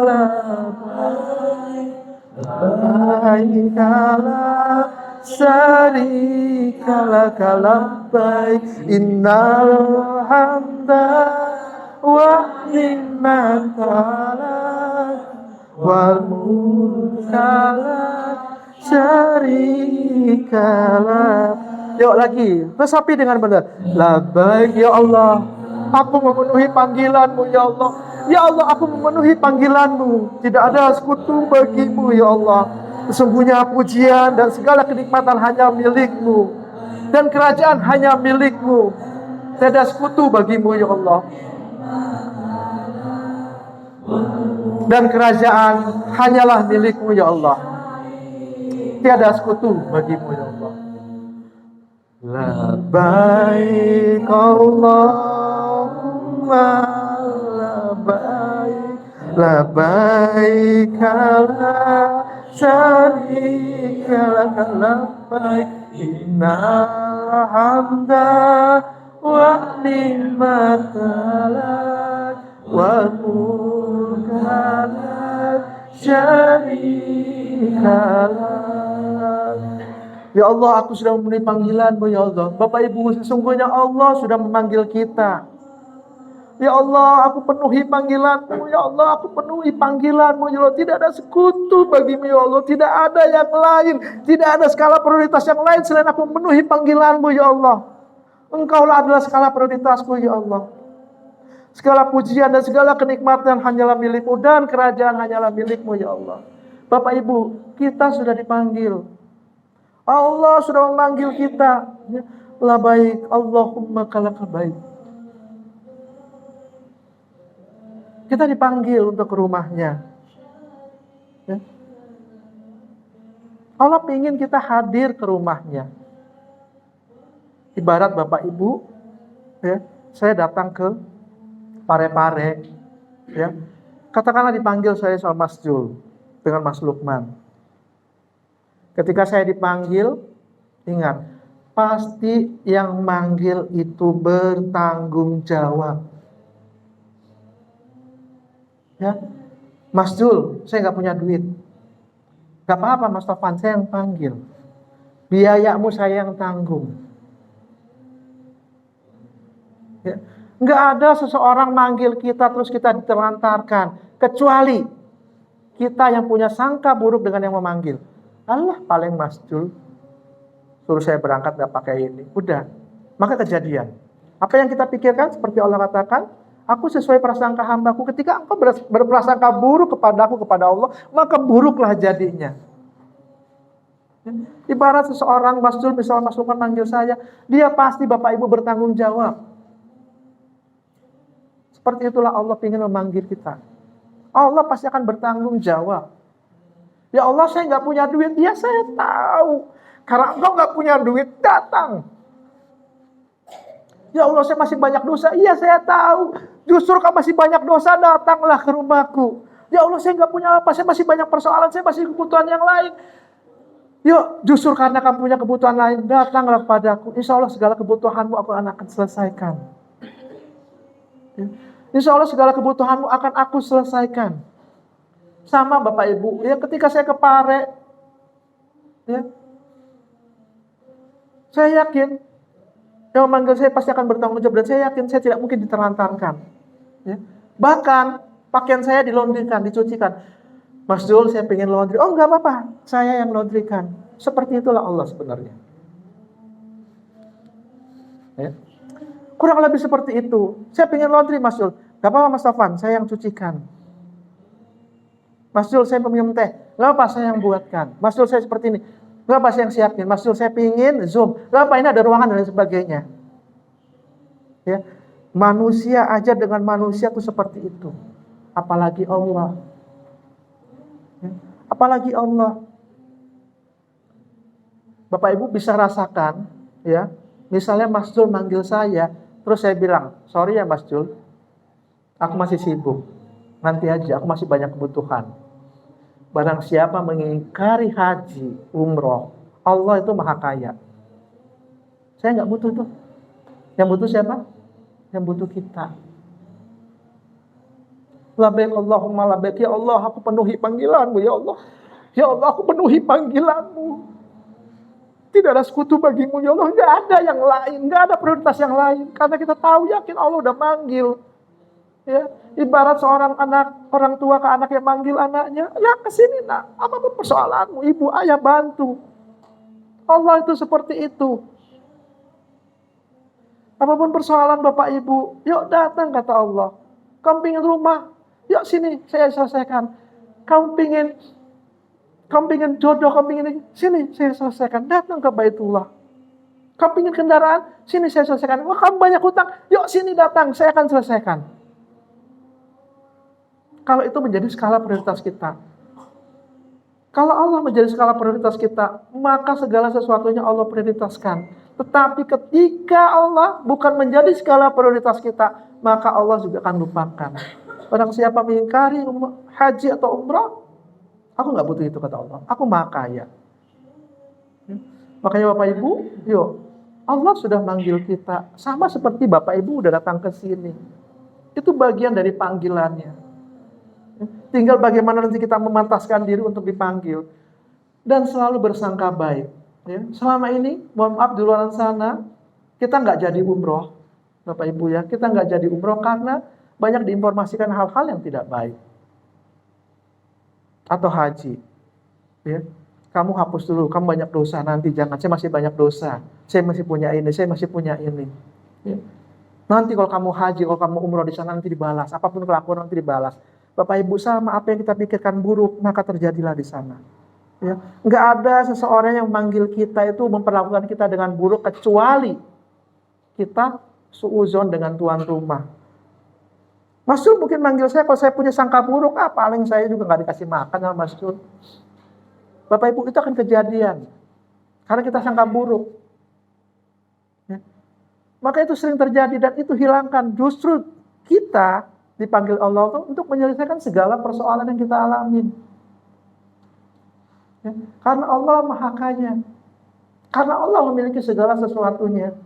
labbaik labbaik la syarika lak labbaik innal hamda wa ni'matalak wal mulka la syarika lak. Yuk lagi, resapi dengan benar. Labbaik ya Allah, aku memenuhi panggilanmu ya Allah. Ya Allah, aku memenuhi panggilanmu. Tidak ada sekutu bagimu ya Allah. Sesungguhnya pujian dan segala kenikmatan hanya milikmu. Dan kerajaan hanya milikmu. Tidak ada sekutu bagimu ya Allah. Dan kerajaan hanyalah milikmu ya Allah. Tiada sekutu bagimu ya Allah. Labbaik Allahumma labbaik labbaik la syarika lak labbaik innal hamda wa ni'matalak wa mulka la syarika lak. Ya Allah, aku sudah memenuhi panggilan-Mu ya Allah. Bapak Ibu, sesungguhnya Allah sudah memanggil kita. Ya Allah, aku penuhi panggilan-Mu. Ya Allah, aku penuhi panggilan-Mu. Ya Allah, tidak ada sekutu bagimu ya Allah. Tidak ada yang lain. Tidak ada skala prioritas yang lain selain aku memenuhi panggilan-Mu ya Allah. Engkaulah adalah skala prioritasku ya Allah. Segala pujian dan segala kenikmatan hanyalah milik-Mu dan kerajaan hanyalah milik-Mu ya Allah. Bapak Ibu, kita sudah dipanggil. Allah sudah memanggil kita. Labbaik Allahumma kalakal baik. Kita dipanggil untuk ke rumahnya. Ya. Allah ingin kita hadir ke rumahnya. Ibarat Bapak Ibu, ya, saya datang ke Parepare, ya. Katakanlah dipanggil saya sama Mas Jul dengan Mas Lukman. Ketika saya dipanggil, ingat, pasti yang manggil itu bertanggung jawab. Ya, Mas Jul, saya nggak punya duit. Gak apa-apa Mas Taufan, saya yang panggil. Biayamu saya yang tanggung. Ya. Nggak ada seseorang manggil kita terus kita ditelantarkan. Kecuali kita yang punya sangka buruk dengan yang memanggil. Allah paling Mas Jul suruh saya berangkat gak pakai ini. Udah, maka kejadian. Apa yang kita pikirkan seperti Allah katakan, aku sesuai prasangka hambaku. Ketika engkau berprasangka buruk kepadaku, kepada Allah, maka buruklah jadinya. Ibarat seseorang Mas Jul, misalnya Mas Lukman manggil saya, dia pasti Bapak Ibu bertanggung jawab. Seperti itulah Allah ingin memanggil kita. Allah pasti akan bertanggung jawab. Ya Allah, saya nggak punya duit. Ya saya tahu. Karena engkau nggak punya duit, datang. Ya Allah, saya masih banyak dosa. Iya saya tahu. Justru kau masih banyak dosa, datanglah ke rumahku. Ya Allah, saya nggak punya apa. Saya masih banyak persoalan. Saya masih kebutuhan yang lain. Yuk, justru karena kamu punya kebutuhan lain, datanglah padaku. Insya Allah segala kebutuhanmu akan selesaikan. Ya. Insya Allah segala kebutuhanmu akan aku selesaikan. Sama Bapak Ibu, ya ketika saya ke Pare, ya, saya yakin yang memanggil saya pasti akan bertanggung jawab, dan saya yakin saya tidak mungkin diterlantarkan. Ya. Bahkan pakaian saya dilondrikan, dicucikan. Mas Jul, saya pengen laundry. Oh enggak apa-apa, saya yang laundrykan. Seperti itulah Allah sebenarnya. Ya. Kurang lebih seperti itu. Saya pengen laundry Mas Jul. Gak apa-apa Mas Taufan, saya yang cucikan. Mas Jul, saya minum teh. Gak apa, saya yang buatkan. Mas Jul, saya seperti ini. Gak apa, saya yang siapin. Mas Jul, saya pengen Zoom. Gak apa, ini ada ruangan dan lain sebagainya. Ya. Manusia aja dengan manusia itu seperti itu. Apalagi Allah. Ya. Apalagi Allah. Bapak Ibu bisa rasakan, ya. Misalnya Mas Jul manggil saya, terus saya bilang, sorry ya Mas Jul, aku masih sibuk. Nanti aja, aku masih banyak kebutuhan. Barang siapa mengingkari haji, umroh, Allah itu maha kaya. Saya nggak butuh tuh. Yang butuh siapa? Yang butuh kita. Labbaik Allahumma labbaik. Ya Allah, aku penuhi panggilanmu. Ya Allah. Ya Allah, aku penuhi panggilanmu. Tidak ada sekutu bagimu. Ya Allah, nggak ada yang lain. Nggak ada prioritas yang lain. Karena kita tahu, yakin Allah udah manggil. Ya, ibarat seorang anak, orang tua ke anak yang manggil anaknya, ya kesini nak, apapun persoalanmu, ibu, ayah bantu. Allah itu seperti itu. Apapun persoalan bapak ibu, yuk datang kata Allah. Kamu pingin rumah, yuk sini saya selesaikan. Kamu pingin jodoh, kamu pingin ini, sini saya selesaikan. Datang ke Baitullah. Kamu pingin kendaraan, sini saya selesaikan. Wah kamu banyak hutang, yuk sini datang, saya akan selesaikan. Kalau itu menjadi skala prioritas kita. Kalau Allah menjadi skala prioritas kita, maka segala sesuatunya Allah prioritaskan. Tetapi ketika Allah bukan menjadi skala prioritas kita, maka Allah juga akan lupakan. Barang siapa mengingkari haji atau umrah, aku nggak butuh itu kata Allah. Aku maha kaya. Makanya Bapak Ibu, yuk, Allah sudah manggil kita. Sama seperti Bapak Ibu udah datang ke sini. Itu bagian dari panggilannya. Tinggal bagaimana nanti kita memantaskan diri untuk dipanggil. Dan selalu bersangka baik. Ya. Selama ini, mohon maaf di luar sana, kita nggak jadi umroh. Bapak Ibu ya, kita nggak jadi umroh karena banyak diinformasikan hal-hal yang tidak baik. Atau haji. Ya. Kamu hapus dulu, kamu banyak dosa nanti. Jangan, saya masih banyak dosa. Saya masih punya ini, saya masih punya ini. Ya. Nanti kalau kamu haji, kalau kamu umroh di sana nanti dibalas. Apapun kelakuan nanti dibalas. Bapak Ibu sama apa yang kita pikirkan buruk, maka terjadilah di sana. Ya. Nggak ada seseorang yang memanggil kita itu memperlakukan kita dengan buruk kecuali kita suuzon dengan tuan rumah. Mas Jul mungkin manggil saya kalau saya punya sangka buruk, paling saya juga nggak dikasih makan sama Mas Jul. Bapak Ibu itu akan kejadian karena kita sangka buruk. Ya. Maka itu sering terjadi dan itu hilangkan. Justru kita dipanggil Allah untuk menyelesaikan segala persoalan yang kita alami. Ya, karena Allah maha kaya. Karena Allah memiliki segala sesuatunya.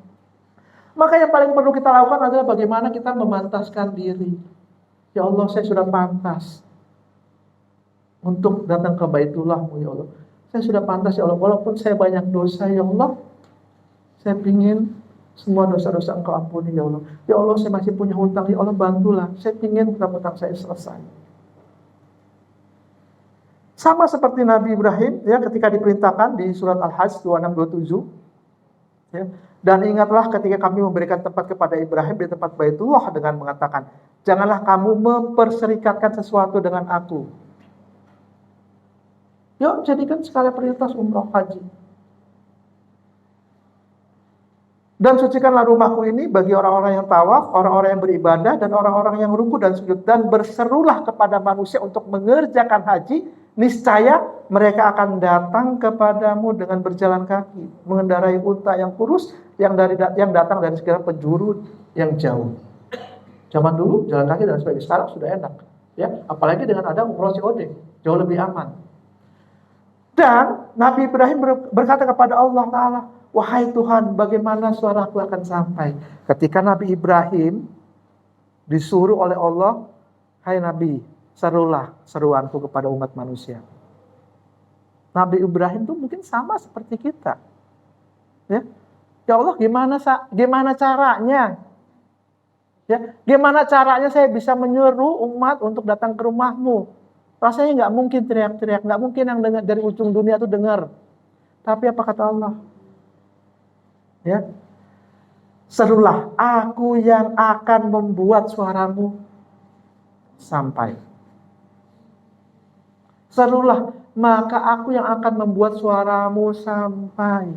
Maka yang paling perlu kita lakukan adalah bagaimana kita memantaskan diri. Ya Allah, saya sudah pantas untuk datang ke Baitullah-Mu ya Allah. Saya sudah pantas ya Allah, walaupun saya banyak dosa ya Allah. Saya ingin semua dosa-dosa Engkau ampuni ya Allah. Ya Allah, saya masih punya hutang, ya Allah bantulah. Saya ingin hutang saya selesai. Sama seperti Nabi Ibrahim ya, ketika diperintahkan di surat Al-Hajj 26-27 ya. Dan ingatlah ketika kami memberikan tempat kepada Ibrahim di tempat Baitullah dengan mengatakan, janganlah kamu memperserikatkan sesuatu dengan aku. Yuk jadikan skala prioritas umroh haji. Dan sucikanlah rumahku ini bagi orang-orang yang tawaf, orang-orang yang beribadah, dan orang-orang yang ruku dan sujud. Dan berserulah kepada manusia untuk mengerjakan haji, niscaya mereka akan datang kepadamu dengan berjalan kaki, mengendarai unta yang kurus yang datang dari segala penjuru yang jauh. Zaman dulu jalan kaki dan sebagainya, sekarang sudah enak, ya. Apalagi dengan ada umroh COD, jauh lebih aman. Dan Nabi Ibrahim berkata kepada Allah Ta'ala, wahai Tuhan, bagaimana suaraku akan sampai? Ketika Nabi Ibrahim disuruh oleh Allah, hai Nabi, serulah seruanku kepada umat manusia. Nabi Ibrahim itu mungkin sama seperti kita. Ya Allah, gimana caranya? Ya, gimana caranya saya bisa menyuruh umat untuk datang ke rumahmu? Rasanya nggak mungkin teriak-teriak, nggak mungkin yang dengar dari ujung dunia itu dengar. Tapi apa kata Allah? Ya, serulah, aku yang akan membuat suaramu sampai. Serulah, maka aku yang akan membuat suaramu sampai.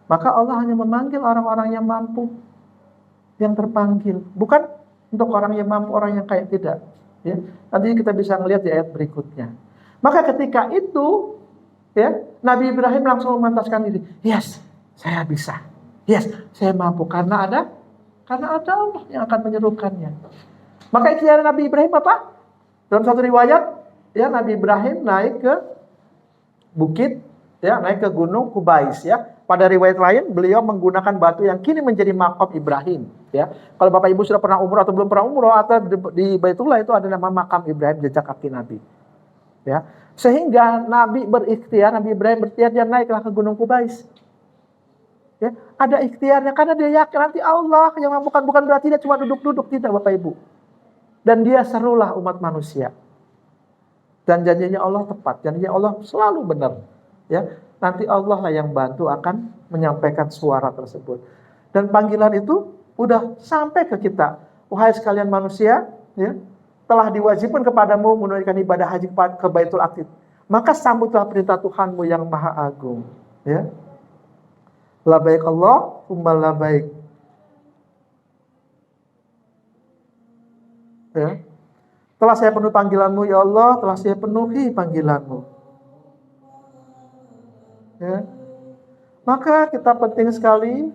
Maka Allah hanya memanggil orang-orang yang mampu, yang terpanggil, bukan untuk orang yang mampu, orang yang kaya, tidak. Ya, nanti kita bisa melihat di ayat berikutnya. Maka ketika itu, ya, Nabi Ibrahim langsung memantaskan diri. Yes, saya bisa. Yes, saya mampu karena ada Allah yang akan menyerukannya. Maka ikhtiar Nabi Ibrahim apa? Dalam satu riwayat, ya, Nabi Ibrahim naik ke bukit, ya, naik ke gunung Kubais, ya. Pada riwayat lain, beliau menggunakan batu yang kini menjadi makam Ibrahim. Ya, kalau Bapak Ibu sudah pernah umroh atau belum pernah umroh, atau di Baitullah itu ada nama makam Ibrahim, jejak kaki Nabi. Ya, sehingga Nabi Ibrahim berikhtiar, dia naiklah ke gunung Kubais. Ya, ada ikhtiarnya karena dia yakin nanti Allah yang mampukan, bukan berarti dia cuma duduk-duduk, tidak Bapak Ibu. Dan dia serulah umat manusia. Dan janjinya Allah tepat, janjinya Allah selalu benar. Ya. Nanti Allah lah yang bantu akan menyampaikan suara tersebut. Dan panggilan itu udah sampai ke kita. Wahai sekalian manusia, ya, telah diwajibkan kepadamu menunaikan ibadah haji ke Baitul Atiq. Maka sambutlah perintah Tuhanmu yang maha agung. Ya. Labaik Allahumma labaik. Ya. Telah saya penuhi panggilanmu ya Allah, telah saya penuhi panggilanmu. Ya. Maka kita penting sekali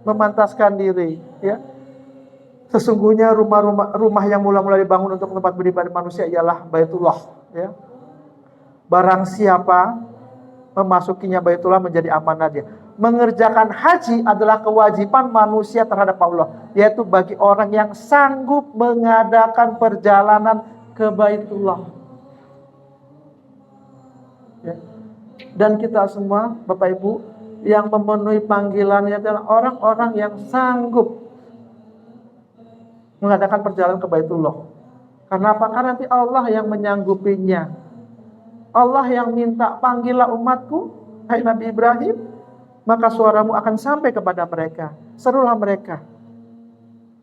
memantaskan diri, ya. Sesungguhnya rumah yang mula-mula dibangun untuk tempat beribadah manusia ialah Baitullah, ya. Barang siapa memasukinya Baitullah menjadi amanah dia. Mengerjakan haji adalah kewajiban manusia terhadap Allah, yaitu bagi orang yang sanggup mengadakan perjalanan ke Baitullah. Ya. Dan kita semua, Bapak Ibu, yang memenuhi panggilannya adalah orang-orang yang sanggup mengadakan perjalanan ke Baitullah. Karena apa? Karena nanti Allah yang menyanggupinya. Allah yang minta, panggillah umatku, hai Nabi Ibrahim, maka suaramu akan sampai kepada mereka. Serulah mereka.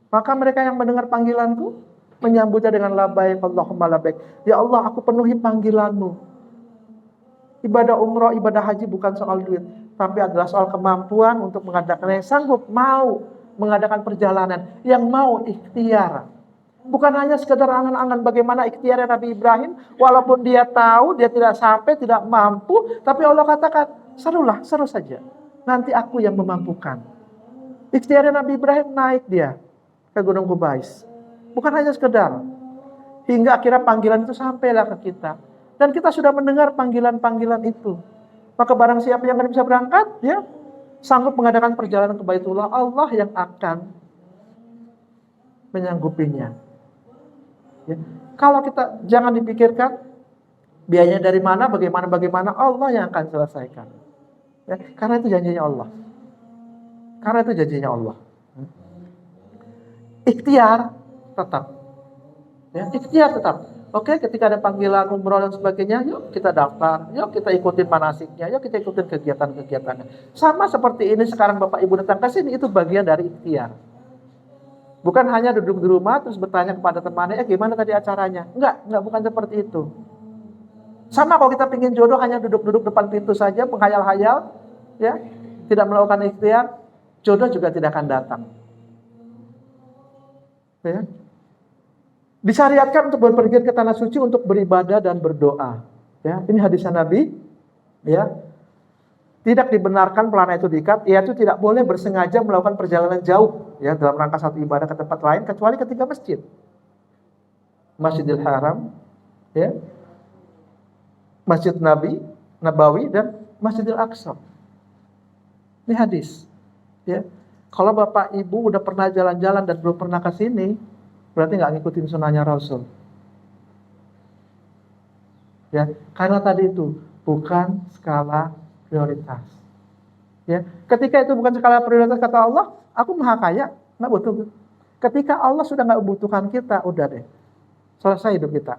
Maka mereka yang mendengar panggilanku, menyambutnya dengan labaik Allahumma labaik. Ya Allah, aku penuhi panggilanmu. Ibadah umroh, ibadah haji bukan soal duit, tapi adalah soal kemampuan untuk mengadakan, yang sanggup mau mengadakan perjalanan, yang mau ikhtiar. Bukan hanya sekedar angan-angan bagaimana ikhtiarnya Nabi Ibrahim, walaupun dia tahu dia tidak sampai, tidak mampu, tapi Allah katakan, seru saja. Nanti aku yang memampukan. Ikhtiarnya Nabi Ibrahim, naik dia ke Gunung Kubais. Bukan hanya sekedar. Hingga akhirnya panggilan itu sampailah ke kita. Dan kita sudah mendengar panggilan-panggilan itu. Maka barang siapa yang bisa berangkat, ya, sanggup mengadakan perjalanan ke Baitullah, Allah yang akan menyanggupinya. Ya. Kalau kita jangan dipikirkan biayanya dari mana, bagaimana, Allah yang akan selesaikan. Ya, karena itu janjinya Allah. Ikhtiar tetap. Ya, ikhtiar tetap. Oke, ketika ada panggilan umroh dan sebagainya, yuk kita daftar, yuk kita ikutin manasiknya, yuk kita ikutin kegiatan-kegiatannya. Sama seperti ini sekarang Bapak Ibu datang ke sini, itu bagian dari ikhtiar. Bukan hanya duduk di rumah terus bertanya kepada temannya, gimana tadi acaranya? Enggak, bukan seperti itu. Sama kalau kita pingin jodoh hanya duduk-duduk depan pintu saja, menghayal-hayal, ya, tidak melakukan ikhtiar, jodoh juga tidak akan datang. Ya. Disyariatkan untuk berpergian ke tanah suci untuk beribadah dan berdoa. Ya, ini hadisnya Nabi ya, tidak dibenarkan pelana itu diikat, yaitu tidak boleh bersengaja melakukan perjalanan jauh ya dalam rangka satu ibadah ke tempat lain kecuali ketika masjid. Masjidil Haram, ya, Masjid Nabawi dan Masjidil Aqsa. Ini hadis. Ya. Kalau Bapak Ibu udah pernah jalan-jalan dan belum pernah ke sini, berarti nggak ngikutin sunnahnya Rasul. Ya, karena tadi itu bukan skala prioritas. Ya, ketika itu bukan skala prioritas kata Allah, aku maha kaya, nggak butuh. Ketika Allah sudah nggak membutuhkan kita, udah deh, selesai hidup kita.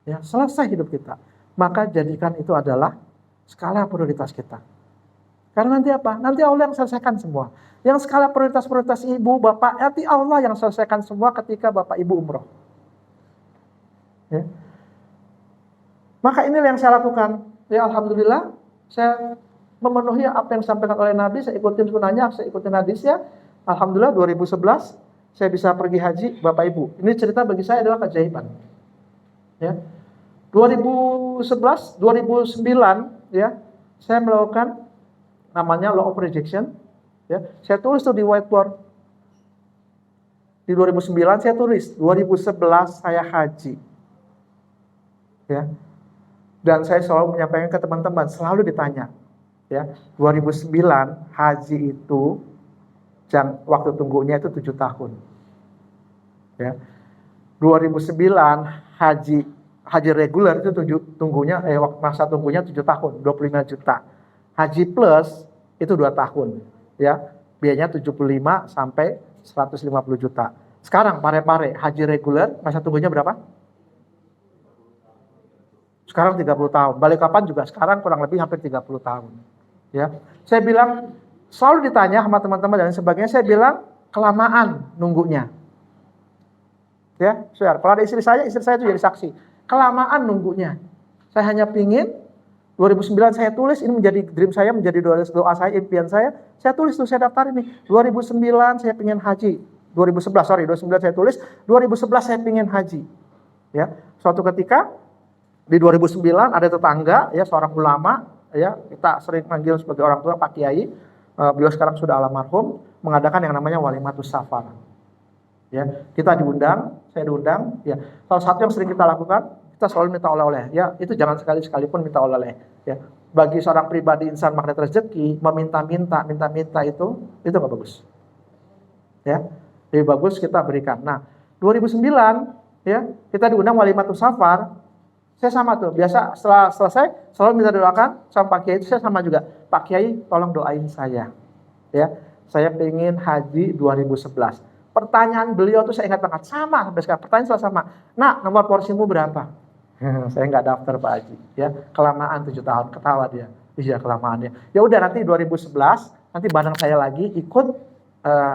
Ya, selesai hidup kita. Maka jadikan itu adalah skala prioritas kita. Karena nanti apa? Nanti Allah yang selesaikan semua. Yang skala prioritas ibu, bapak, nanti Allah yang selesaikan semua ketika bapak ibu umroh. Ya. Maka inilah yang saya lakukan. Ya Alhamdulillah, saya memenuhi apa yang disampaikan oleh Nabi, saya ikutin sunnahnya, saya ikutin hadisnya. Alhamdulillah 2011 saya bisa pergi haji Bapak Ibu. Ini cerita bagi saya adalah keajaiban. Ya. 2011, 2009 ya, saya melakukan namanya law of rejection. Ya. Saya tulis tuh di whiteboard. Di 2009 saya tulis, 2011 saya haji. Ya. Dan saya selalu menyampaikan ke teman-teman, selalu ditanya, ya, 2009 haji itu waktu tunggunya itu 7 tahun. Ya. 2009 haji reguler itu tunggunya masa tunggunya 7 tahun, 25 juta. Haji plus itu 2 tahun, ya. Biayanya 75 sampai 150 juta. Sekarang pare-pare haji reguler masa tunggunya berapa? Sekarang 30 tahun. Balikpapan juga sekarang kurang lebih hampir 30 tahun. Ya. Saya bilang, selalu ditanya sama teman-teman dan sebagainya, saya bilang kelamaan nunggunya. Ya, saudara, kalau ada istri saya itu jadi saksi. Kelamaan nunggunya. Saya hanya pingin 2009 saya tulis, ini menjadi dream saya, menjadi doa saya, impian saya. Saya tulis tuh, saya daftar ini. 2009 saya pingin haji. 2011 saya tulis, 2011 saya pingin haji. Ya, suatu ketika di 2009 ada tetangga ya seorang ulama ya, kita sering manggil sebagai orang tua Pak Kiai, beliau sekarang sudah almarhum, mengadakan yang namanya walimatus safar. Ya, kita diundang, saya diundang, ya. Salah satu yang sering kita lakukan, kita selalu minta oleh-oleh. Ya, itu jangan sekali-sekali pun minta oleh-oleh. Ya, bagi seorang pribadi insan magnet rezeki, meminta-minta itu nggak bagus. Ya, lebih bagus kita berikan. Nah, 2009 ya kita diundang walimatus safar. Saya sama tuh, biasa setelah selesai selalu minta doakan sama Pak Kiai, itu saya sama juga. Pak Kiai tolong doain saya. Ya, saya pengen haji 2011. Pertanyaan beliau tuh saya ingat banget, sama sampai sekarang. Pertanyaan selalu sama. Nah, nomor porsimu berapa? Saya nggak daftar Pak Haji. Ya, kelamaan 7 tahun, ketawa dia. Iya kelamaan dia. Ya udah nanti 2011 nanti bareng saya lagi ikut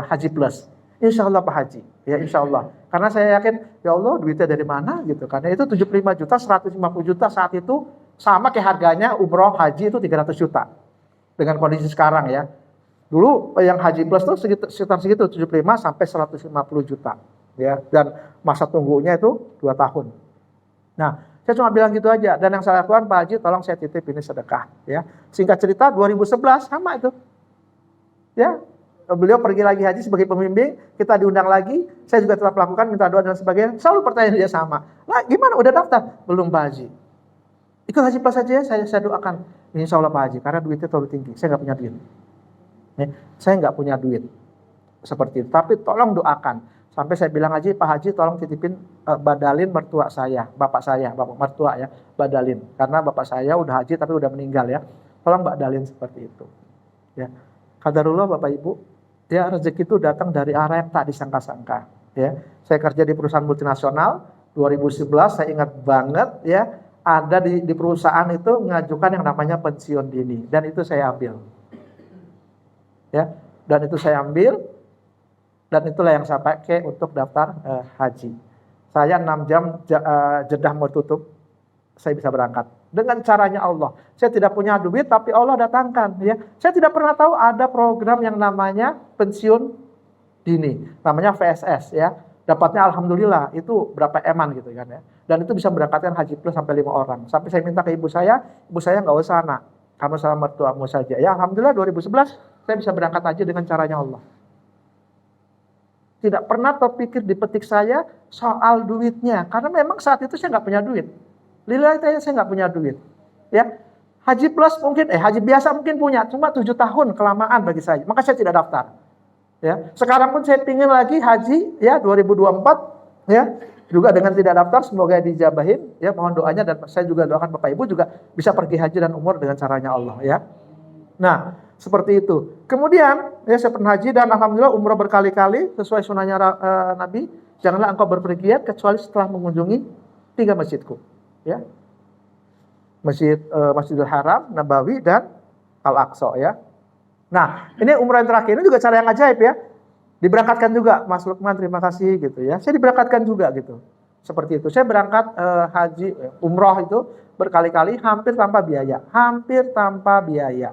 haji plus. Insya Allah Pak Haji, ya insya Allah. Karena saya yakin, ya Allah duitnya dari mana gitu. Karena itu 75 juta, 150 juta saat itu sama kayak harganya umroh haji itu 300 juta. Dengan kondisi sekarang ya. Dulu yang haji plus itu sekitar segitu, 75 sampai 150 juta. Ya, dan masa tunggunya itu 2 tahun. Nah, saya cuma bilang gitu aja. Dan yang saya lakukan, Pak Haji tolong saya titip ini sedekah. Ya. Singkat cerita 2011 sama itu. Ya. Beliau pergi lagi haji sebagai pembimbing, kita diundang lagi, saya juga tetap melakukan, minta doa dan sebagainya. Selalu pertanyaan dia sama. Nah, gimana? Udah daftar? Belum Pak Haji. Ikut haji plus saja ya, saya doakan. Insya Allah Pak Haji, karena duitnya terlalu tinggi. Saya nggak punya duit. Saya nggak punya duit. Seperti itu. Tapi tolong doakan. Sampai saya bilang Haji, Pak Haji tolong titipin badalin mertua saya, bapak mertua ya, badalin. Karena bapak saya udah haji tapi udah meninggal ya. Tolong badalin seperti itu. Ya. Qadarullah Bapak Ibu. Ya, rezeki itu datang dari arah yang tak disangka-sangka. Ya, saya kerja di perusahaan multinasional. 2011 saya ingat banget ya, ada di perusahaan itu mengajukan yang namanya pensiun dini dan itu saya ambil. Ya, dan itu saya ambil dan itulah yang saya pakai untuk daftar haji. Saya 6 jam Jeddah mau tutup, saya bisa berangkat. Dengan caranya Allah. Saya tidak punya duit tapi Allah datangkan ya. Saya tidak pernah tahu ada program yang namanya pensiun dini. Namanya VSS ya. dapatnya alhamdulillah itu berapa eman gitu kan ya. Dan itu bisa berangkatkan haji plus sampai 5 orang. Sampai saya minta ke ibu saya nggak usah nak, kamu sama mertuamu saja. Ya alhamdulillah 2011 saya bisa berangkat haji dengan caranya Allah. Tidak pernah terpikir di petik saya soal duitnya, karena memang saat itu saya nggak punya duit. Lillahi ta'ala saya nggak punya duit. Ya, haji plus mungkin, haji biasa mungkin punya, cuma 7 tahun kelamaan bagi saya, maka saya tidak daftar. Ya, sekarang pun saya pingin lagi haji, ya 2024, ya juga dengan tidak daftar, semoga dijabahin, ya mohon doanya dan saya juga doakan Bapak Ibu juga bisa pergi haji dan umroh dengan caranya Allah, ya. Nah, seperti itu. Kemudian, ya saya pernah haji dan alhamdulillah umroh berkali-kali sesuai sunnahnya Nabi. Janganlah engkau berpergian kecuali setelah mengunjungi 3 masjidku, ya. Masjidil Haram, Nabawi dan Al-Aqsa, ya. Nah, ini umrah yang terakhir, ini juga cara yang ajaib ya. Diberangkatkan juga, Mas Lukman terima kasih gitu ya. Saya diberangkatkan juga gitu. Seperti itu. Saya berangkat haji, umroh itu berkali-kali hampir tanpa biaya. Hampir tanpa biaya.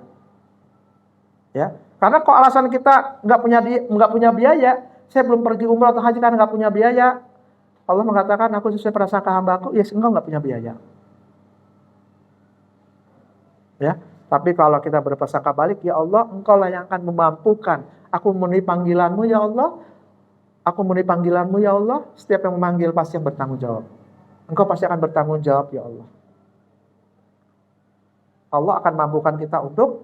Ya. Karena kok alasan kita nggak punya biaya, saya belum pergi umroh atau haji karena nggak punya biaya. Allah mengatakan aku sesuai prasangka hamba-Ku, ya engkau nggak punya biaya. Ya. Tapi kalau kita berprasangka balik, ya Allah, engkau lah yang akan memampukan. Aku memenuhi panggilanmu ya Allah. Aku memenuhi panggilanmu ya Allah. Setiap yang memanggil pasti yang bertanggung jawab. Engkau pasti akan bertanggung jawab ya Allah. Allah akan mampukan kita untuk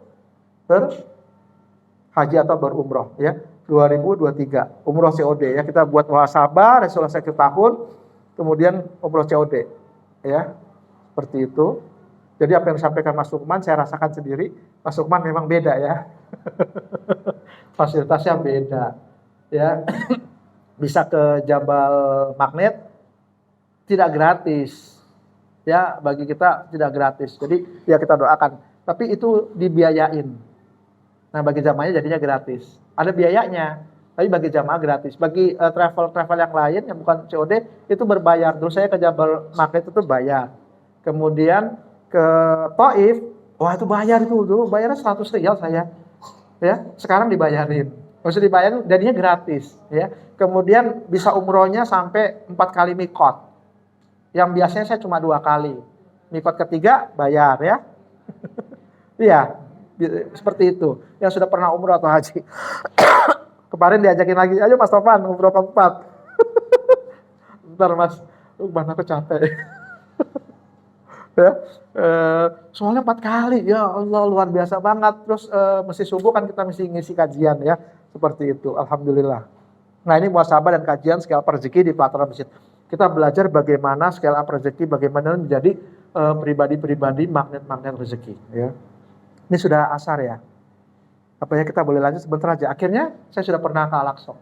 berhaji atau berumroh ya. 2023 umroh COD ya. Kita buat muhasabah resolusi 1 tahun. Kemudian umroh COD ya. Seperti itu. Jadi apa yang disampaikan Mas Lukman saya rasakan sendiri. Mas Lukman memang beda ya. Fasilitasnya beda. Ya. Bisa ke Jabal Magnet tidak gratis. Ya, bagi kita tidak gratis. Jadi ya kita doakan. Tapi itu dibiayain. Nah, bagi jamaahnya jadinya gratis. Ada biayanya. Tapi bagi jamaah gratis. Bagi travel yang lain yang bukan COD itu berbayar. Dulu saya ke Jabal Magnet itu bayar. Kemudian ke Taif, wah itu bayar itu dulu bayarnya 100 rial saya, ya sekarang dibayarin, maksudnya dibayarin jadinya gratis, ya kemudian bisa umrohnya sampai 4 kali mikot, yang biasanya saya cuma 2 kali, mikot ketiga bayar ya, iya seperti itu, yang sudah pernah umroh atau haji, kemarin diajakin lagi, ayo Mas Topan umroh keempat, bentar Mas, mana aku capek. Ya, soalnya 4 kali ya Allah luar biasa banget. Terus mesti subuh kan kita mesti ngisi kajian ya seperti itu. Alhamdulillah. Nah ini muhasabah dan kajian scale up rezeki di pelataran masjid. Kita belajar bagaimana scale up rezeki, bagaimana menjadi pribadi-pribadi magnet-magnet rezeki. Ya. Ini sudah asar ya. Apa ya kita boleh lanjut sebentar aja. Akhirnya saya sudah pernah ke Al-Aqsa.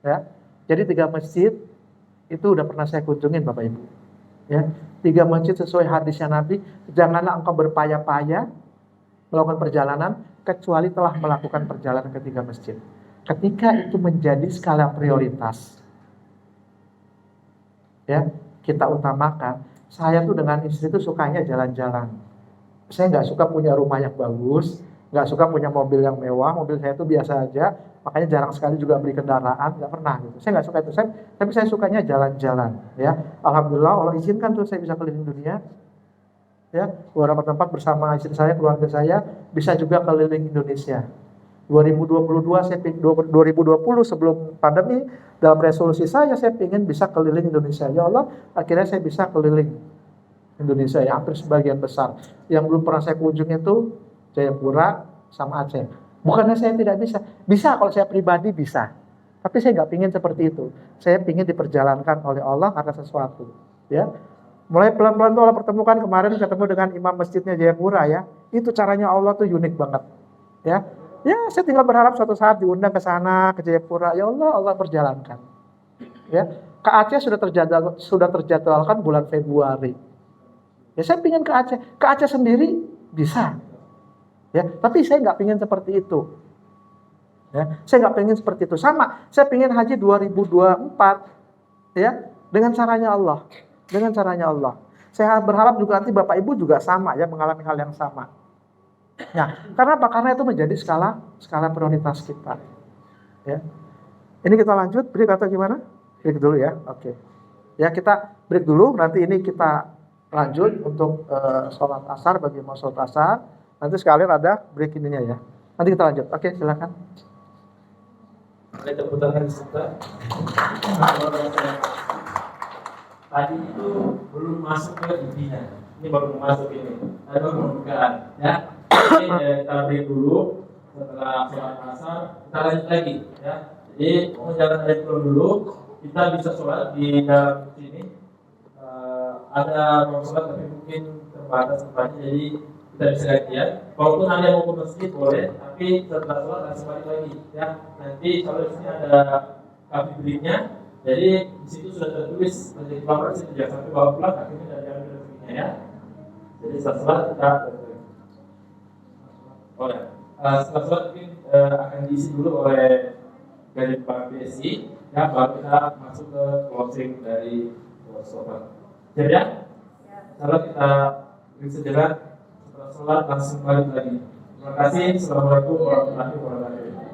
Ya, jadi 3 masjid itu udah pernah saya kunjungin Bapak Ibu. Ya, 3 masjid sesuai hadisnya Nabi, janganlah engkau berpaya-paya melakukan perjalanan kecuali telah melakukan perjalanan ke 3 masjid. Ketika itu menjadi skala prioritas, ya kita utamakan. Saya tuh dengan istri tuh sukanya jalan-jalan. Saya nggak suka punya rumah yang bagus, nggak suka punya mobil yang mewah. Mobil saya tuh biasa aja, makanya jarang sekali juga beli kendaraan, nggak pernah gitu. Saya nggak suka itu, tapi saya sukanya jalan-jalan. Ya, alhamdulillah Allah izinkan tuh saya bisa keliling dunia. Ya, beberapa tempat bersama istri saya, keluarga saya, bisa juga keliling Indonesia. 2022 saya 2020 sebelum pandemi, dalam resolusi saya ingin bisa keliling Indonesia. Ya Allah, akhirnya saya bisa keliling Indonesia ya, hampir sebagian besar. Yang belum pernah saya kunjungi itu Jayapura sama Aceh. Bukannya saya tidak bisa. Bisa kalau saya pribadi bisa. Tapi saya nggak pingin seperti itu. Saya pingin diperjalankan oleh Allah karena sesuatu. Ya, mulai pelan-pelan tuh Allah pertemukan kemarin ketemu dengan imam masjidnya Jayapura ya. Itu caranya Allah tuh unik banget. Ya, saya tinggal berharap suatu saat diundang ke sana ke Jayapura. Ya Allah, Allah perjalankan. Ya, ke Aceh sudah terjadwalkan bulan Februari. Ya, saya pingin ke Aceh. Ke Aceh sendiri bisa. Ya, tapi saya nggak pingin seperti itu. Ya, saya nggak pingin seperti itu. Sama, saya pingin haji 2024. Ya, dengan caranya Allah. Dengan caranya Allah. Saya berharap juga nanti Bapak Ibu juga sama ya, mengalami hal yang sama. Nah, karena apa? Karena itu menjadi skala prioritas kita. Ya. Ini kita lanjut break atau gimana? Break dulu ya. Oke. Ya kita break dulu. Nanti ini kita lanjut untuk sholat asar bagi mau sholat asar. Nanti sekalian ada break ininya ya. Nanti kita lanjut. Oke, silakan. Ada tepuk tangan sebentar. Tadi itu belum masuk ke intinya. Ini baru masuk ini. Ada pembukaan ya. Oke, kita break dulu. Setelah sholat asar kita lanjut lagi ya. Jadi mau jalan dari dulu. Kita bisa sholat di dalam sini. Ada mau sholat tapi mungkin terbatas tempatnya. Jadi kita bisa gantian. Walaupun ada yang mau ke masjid boleh, tapi setelah sholat langsung balik lagi ya. Nanti kalau di sini ada kafe breaknya. Jadi di situ sudah tertulis menjadi pelapor di situ jangan sampai bawa pulang akhirnya dari yang rezekinya ya. Jadi setelah sholat kita setelah sholat mungkin akan diisi dulu oleh dari Pak BSI ya, baru kita masuk ke closing dari sholat. Jadi ya, kalau kita break sejenak setelah sholat langsung balik lagi. Terima kasih. Assalamualaikum warahmatullahi wabarakatuh.